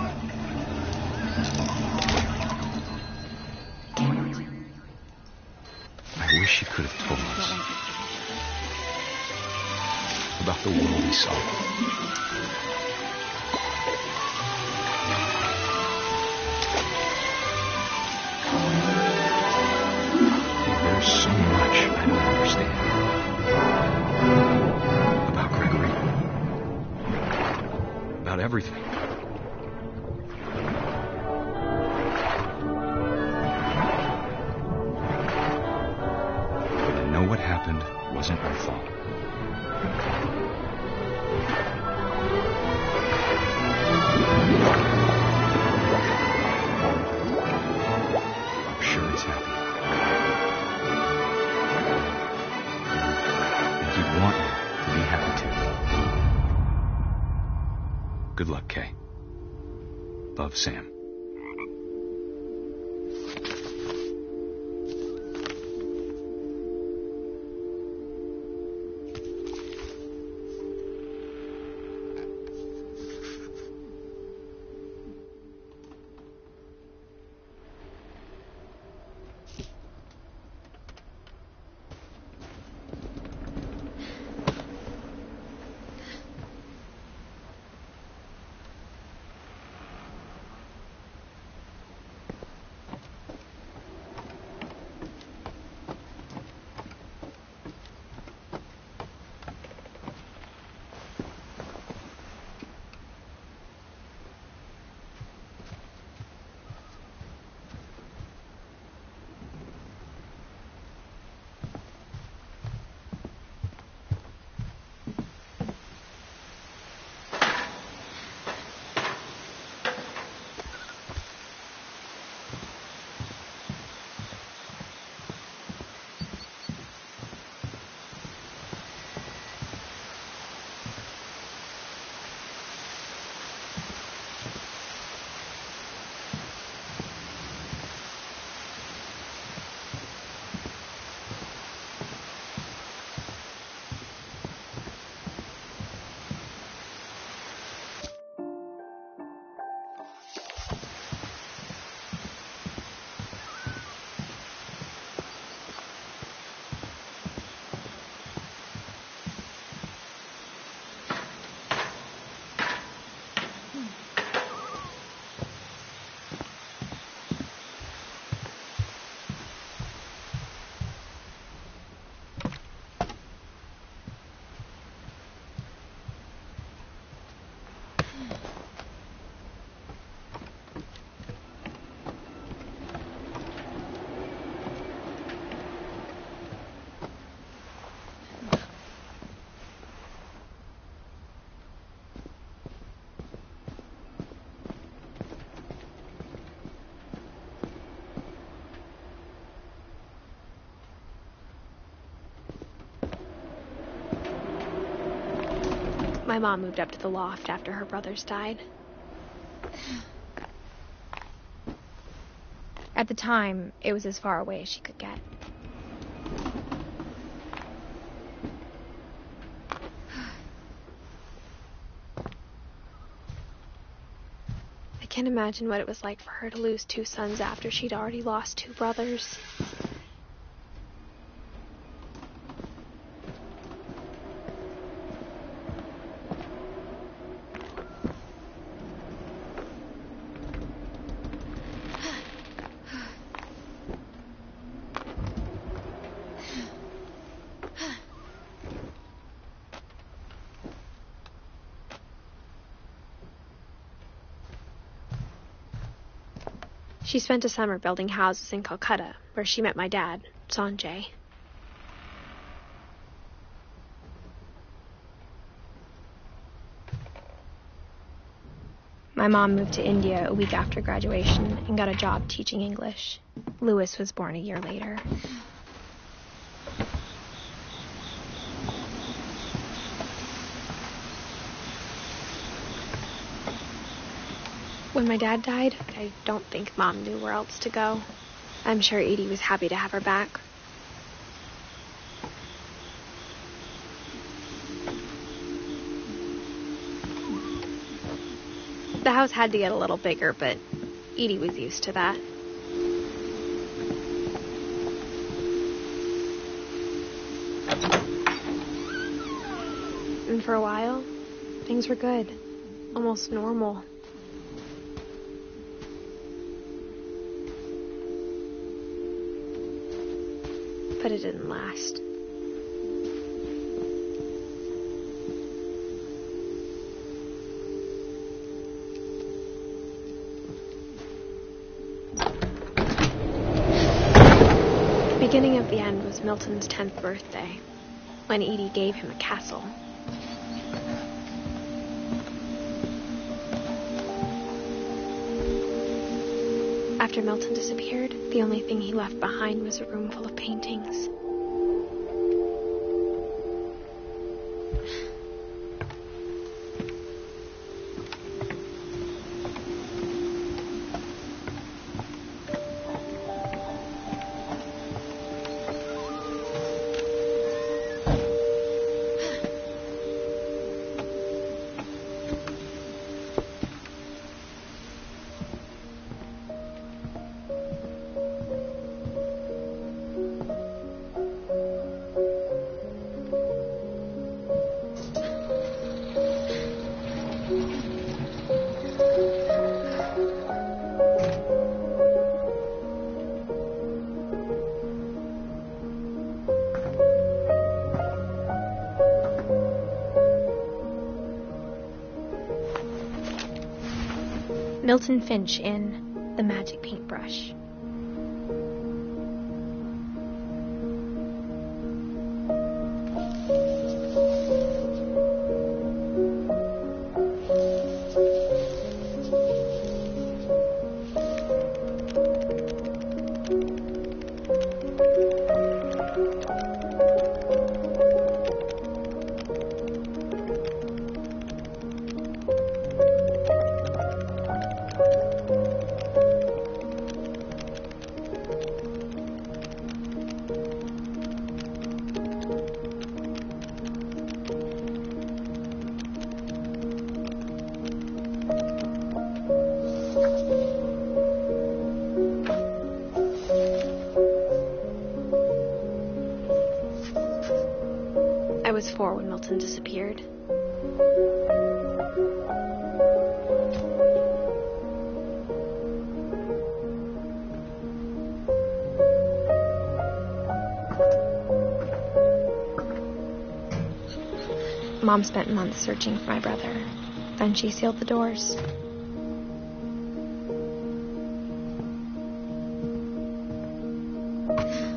I wish he could have told us about the world he saw. There's so much I don't understand about Gregory, about everything. What happened wasn't our fault. I'm sure he's happy. And he'd want you to be happy too. Good luck, Kay. Love, Sam. My mom moved up to the loft after her brothers died. At the time, it was as far away as she could get. I can't imagine what it was like for her to lose 2 sons after she'd already lost 2 brothers. She spent a summer building houses in Calcutta, where she met my dad, Sanjay. My mom moved to India a week after graduation and got a job teaching English. Louis was born a year later. When my dad died, I don't think Mom knew where else to go. I'm sure Edie was happy to have her back. The house had to get a little bigger, but Edie was used to that. And for a while, things were good. Almost normal. But it didn't last. The beginning of the end was Milton's 10th birthday, when Edie gave him a castle. After Milton disappeared, the only thing he left behind was a room full of paintings. Milton Finch in The Magic Paintbrush. I was 4 when Milton disappeared. Mom spent months searching for my brother. Then she sealed the doors.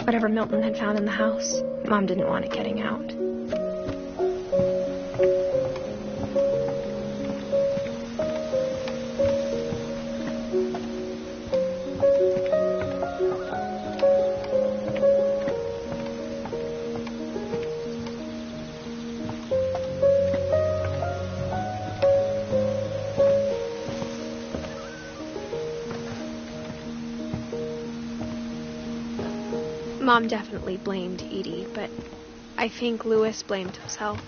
Whatever Milton had found in the house, Mom didn't want it getting out. Mom definitely blamed Edie, but I think Louis blamed himself.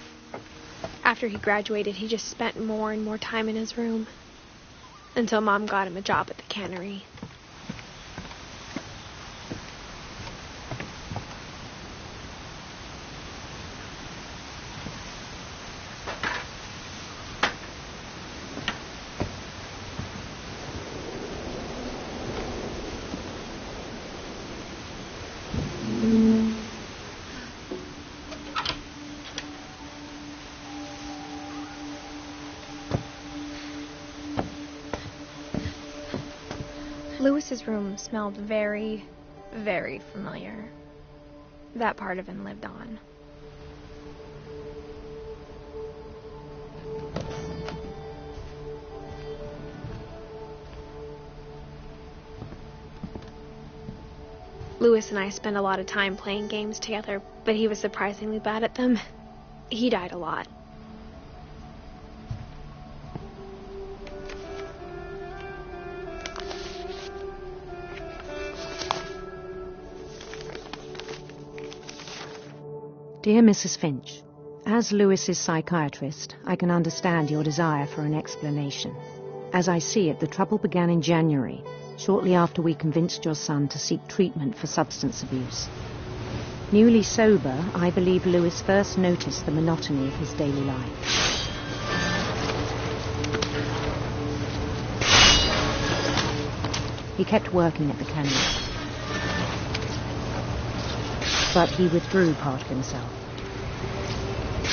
After he graduated, he just spent more and more time in his room, until Mom got him a job at the cannery. Louis's room smelled very, very familiar. That part of him lived on. Louis and I spent a lot of time playing games together, but he was surprisingly bad at them. He died a lot. Dear Mrs. Finch, as Louis's psychiatrist, I can understand your desire for an explanation. As I see it, the trouble began in January, shortly after we convinced your son to seek treatment for substance abuse. Newly sober, I believe Louis first noticed the monotony of his daily life. He kept working at the cannery, but he withdrew part of himself.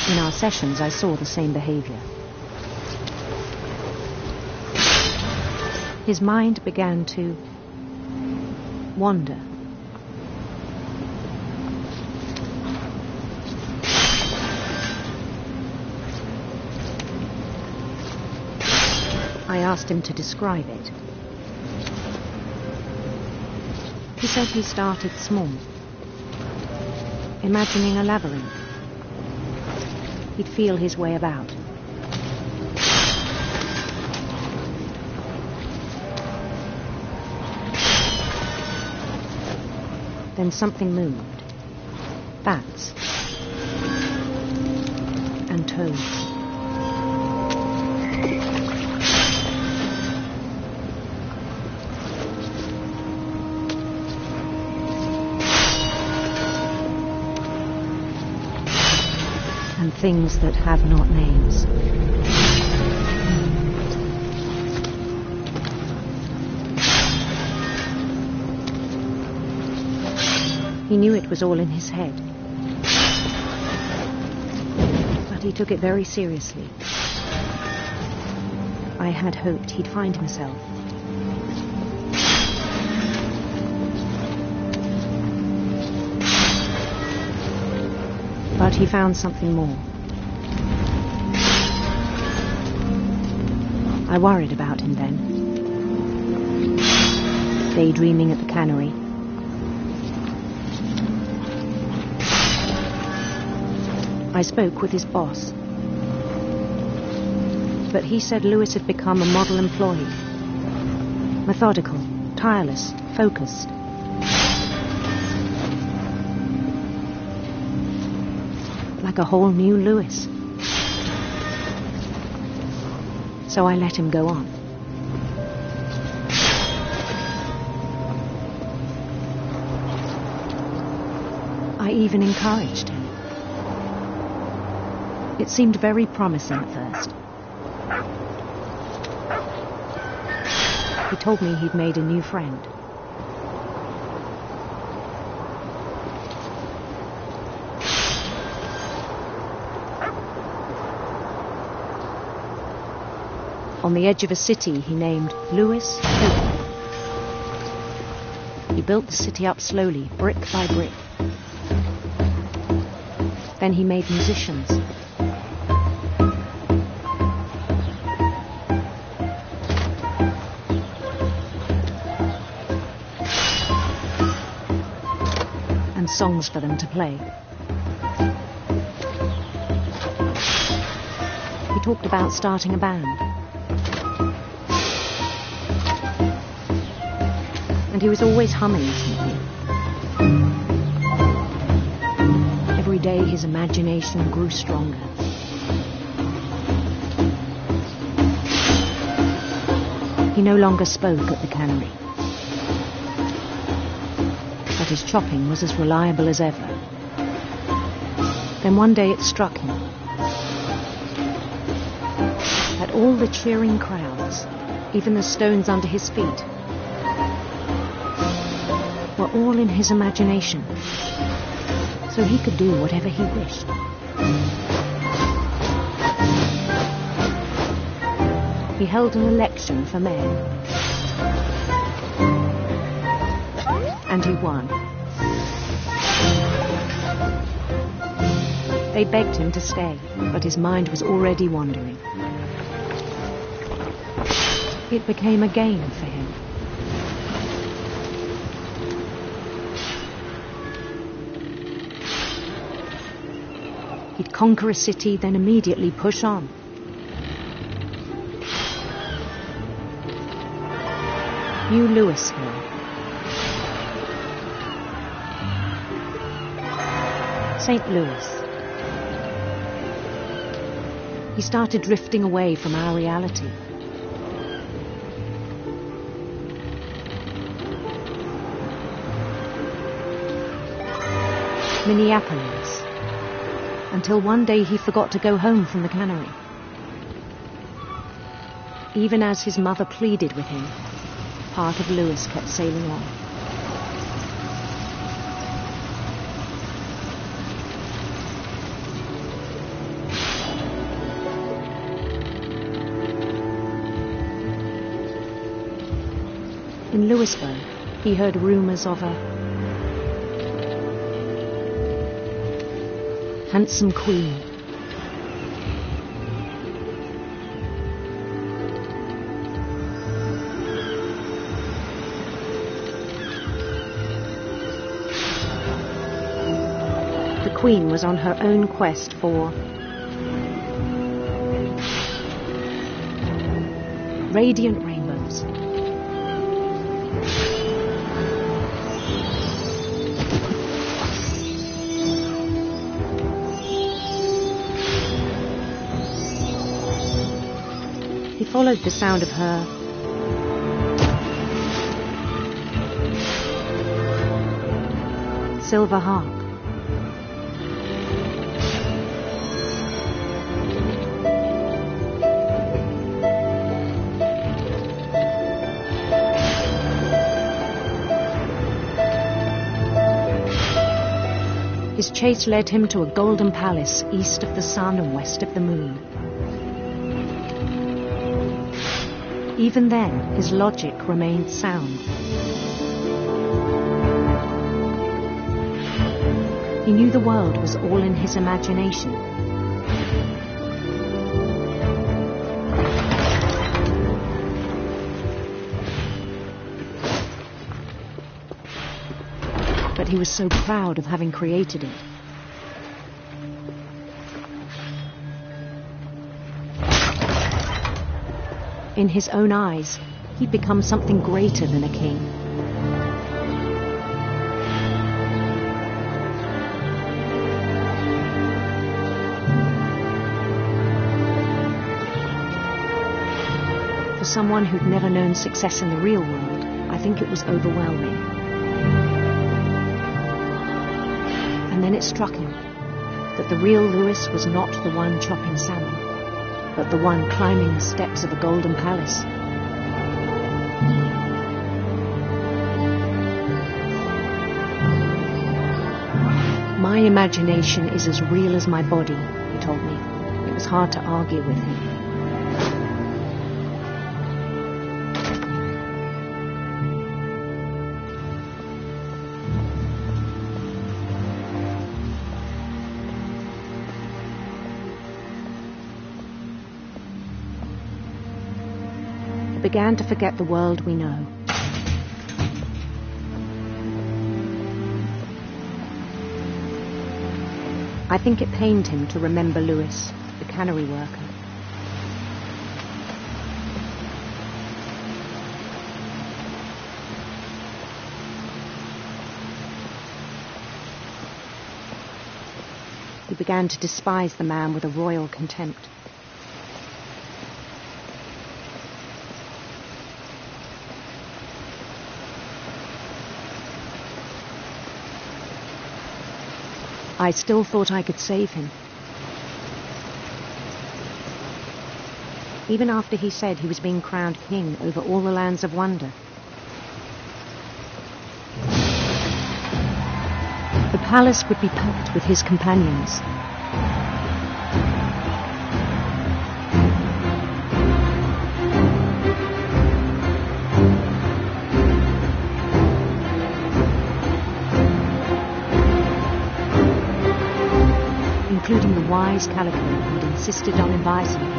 In our sessions, I saw the same behavior. His mind began to wander. I asked him to describe it. He said he started small, imagining a labyrinth. He'd feel his way about. Then something moved. Bats. And toads. And things that have not names. He knew it was all in his head, but he took it very seriously. I had hoped he'd find himself. But he found something more. I worried about him then. Daydreaming at the cannery. I spoke with his boss. But he said Louis had become a model employee. Methodical, tireless, focused. Like a whole new Louis. So I let him go on. I even encouraged him. It seemed very promising at first. He told me he'd made a new friend. On the edge of a city he named Louis Hope. He built the city up slowly, brick by brick. Then he made musicians. And songs for them to play. He talked about starting a band. And he was always humming something. every day his imagination grew stronger. He no longer spoke at the cannery, but his chopping was as reliable as ever. Then one day it struck him that all the cheering crowds, even the stones under his feet, were all in his imagination, so he could do whatever he wished. He held an election for mayor, and he won. They begged him to stay, but his mind was already wandering. It became a game for him. He'd conquer a city, then immediately push on. New Louisville. St. Louis. He started drifting away from our reality. Minneapolis, until one day he forgot to go home from the cannery. Even as his mother pleaded with him, part of Louis kept sailing on. In Louisville, he heard rumors of a handsome queen. The queen was on her own quest for radiant rainbows. He followed the sound of her silver harp. His chase led him to a golden palace east of the sun and west of the moon. Even then, his logic remained sound. He knew the world was all in his imagination. But he was so proud of having created it. In his own eyes, he'd become something greater than a king. For someone who'd never known success in the real world, I think it was overwhelming. And then it struck him that the real Louis was not the one chopping salmon, but the one climbing the steps of a golden palace. My imagination is as real as my body, he told me. It was hard to argue with him. Began to forget the world we know. I think it pained him to remember Louis, the cannery worker. he began to despise the man with a royal contempt. I still thought I could save him. Even after he said he was being crowned king over all the lands of wonder. The palace would be packed with his companions. Including the wise Calico who'd insisted on advising him.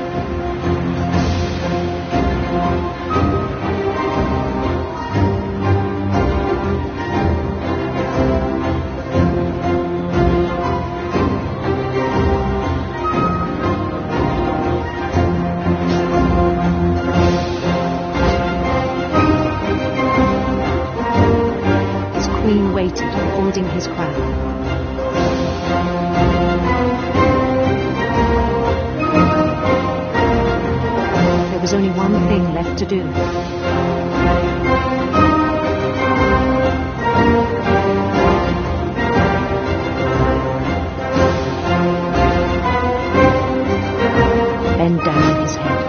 His queen waited, holding his crown. There was only one thing left to do. Bend down his head.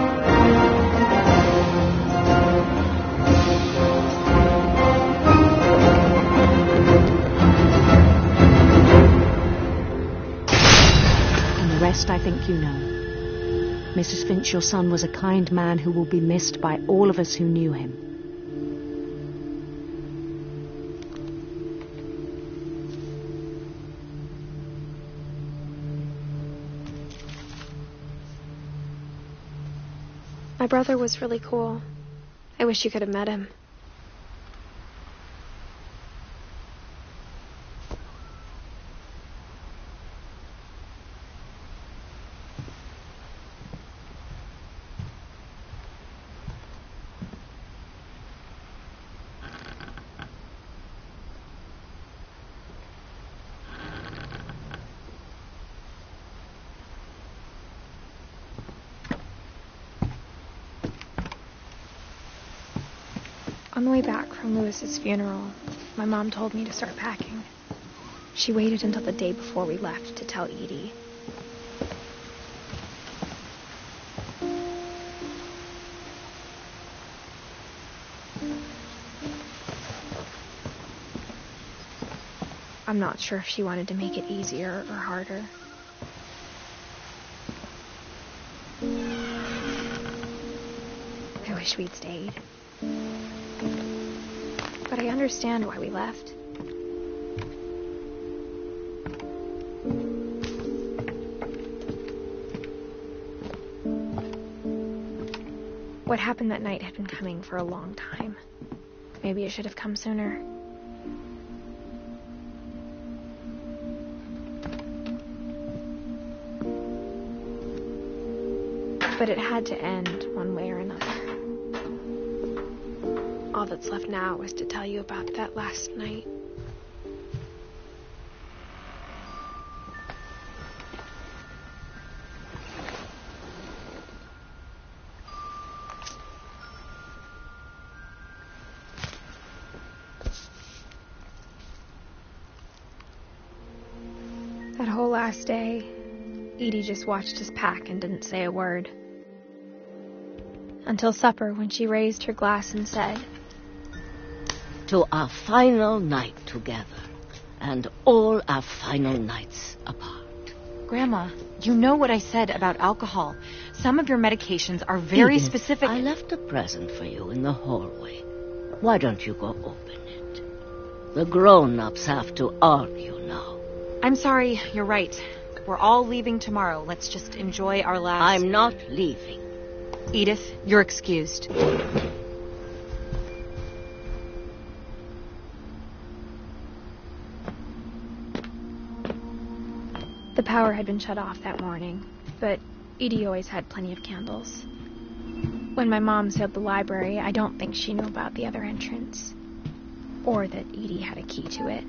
And the rest I think you know. Mrs. Finch, your son was a kind man who will be missed by all of us who knew him. My brother was really cool. I wish you could have met him. On the way back from Lewis's funeral, my mom told me to start packing. She waited until the day before we left to tell Edie. I'm not sure if she wanted to make it easier or harder. I wish we'd stayed. But I understand why we left. What happened that night had been coming for a long time. Maybe it should have come sooner. But it had to end one way or another. All that's left now is to tell you about that last night. That whole last day, Edie just watched us pack and didn't say a word. Until supper, when she raised her glass and said, "To our final night together, and all our final nights apart." Grandma, you know what I said about alcohol. Some of your medications are very Edith, specific. I left a present for you in the hallway. Why don't you go open it? The grown-ups have to argue now. I'm sorry, you're right. We're all leaving tomorrow. Let's just enjoy our last... I'm not leaving. Edith, you're excused. The power had been shut off that morning, but Edie always had plenty of candles. When my mom sealed the library, I don't think she knew about the other entrance, or that Edie had a key to it.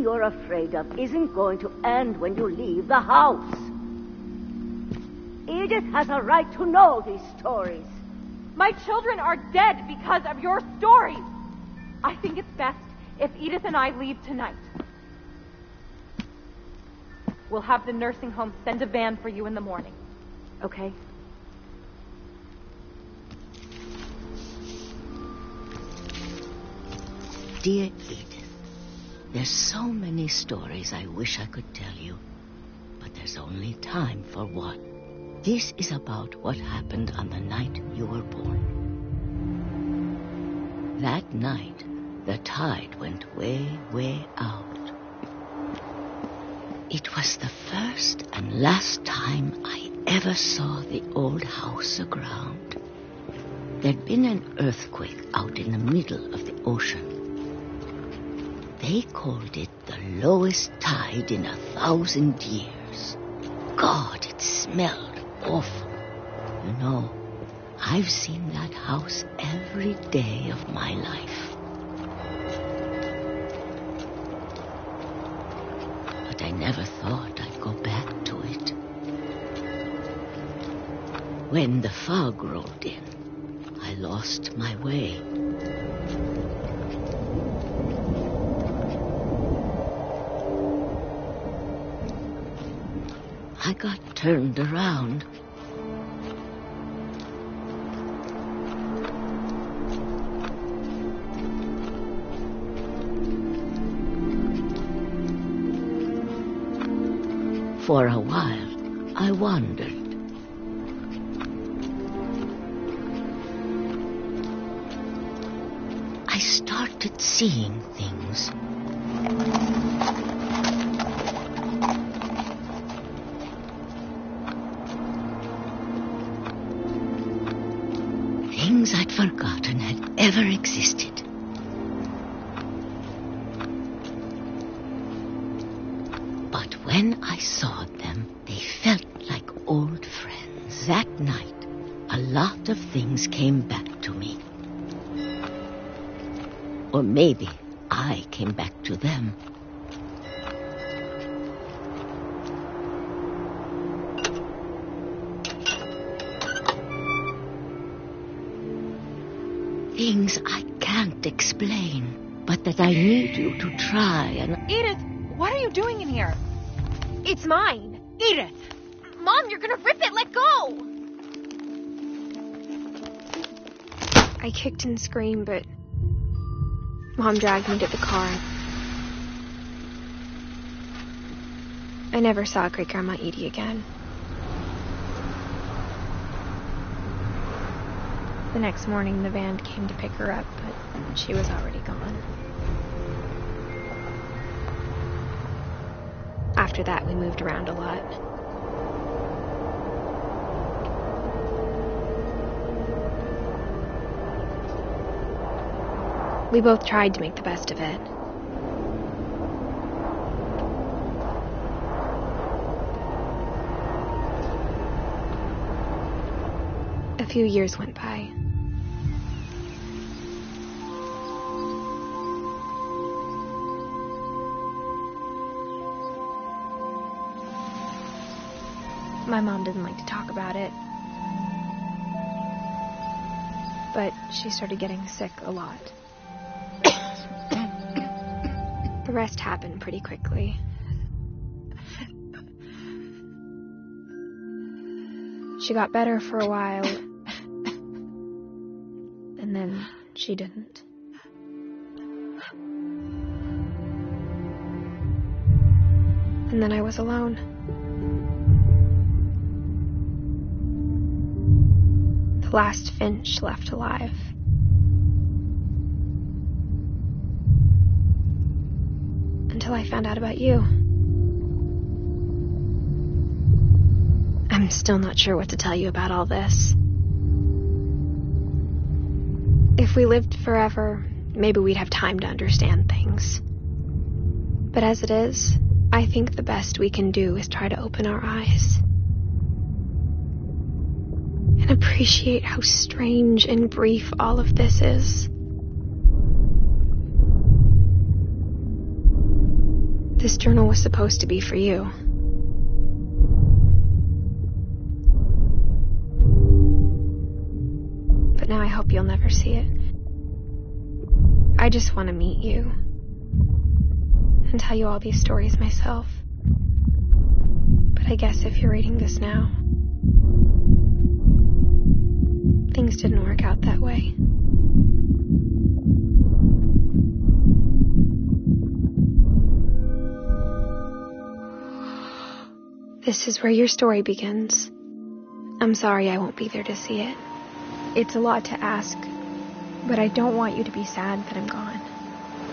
you're afraid of isn't going to end when you leave the house. Edith has a right to know these stories. My children are dead because of your stories. I think it's best if Edith and I leave tonight. We'll have the nursing home send a van for you in the morning. Okay? Dear Edith, there's so many stories I wish I could tell you, but there's only time for one. This is about what happened on the night you were born. That night, the tide went way, way out. It was the first and last time I ever saw the old house aground. There'd been an earthquake out in the middle of the ocean. They called it the lowest tide in 1,000 years. God, it smelled awful. You know, I've seen that house every day of my life. But I never thought I'd go back to it. When the fog rolled in, I lost my way. I got turned around. For a while, I wandered. I started seeing things. Things I'd forgotten had ever existed. But when I saw them, they felt like old friends. That night, a lot of things came back to me. Or maybe I came back to them. Things I can't explain, but that I need you to try and... Edith, what are you doing in here? It's mine. Edith! Mom, you're gonna rip it. Let go! I kicked and screamed, but Mom dragged me to the car. I never saw Great Grandma Edie again. The next morning, the van came to pick her up, but she was already gone. After that, we moved around a lot. We both tried to make the best of it. A few years went by. My mom didn't like to talk about it, but she started getting sick a lot. The rest happened pretty quickly. She got better for a while, and then she didn't. And then I was alone. The last Finch left alive. Until I found out about you. I'm still not sure what to tell you about all this. If we lived forever, maybe we'd have time to understand things. But as it is, I think the best we can do is try to open our eyes. And appreciate how strange and brief all of this is. This journal was supposed to be for you. But now I hope you'll never see it. I just want to meet you and tell you all these stories myself. But I guess if you're reading this now, things didn't work out that way. This is where your story begins. I'm sorry I won't be there to see it. It's a lot to ask, but I don't want you to be sad that I'm gone.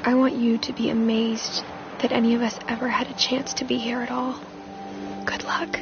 I want you to be amazed that any of us ever had a chance to be here at all. Good luck.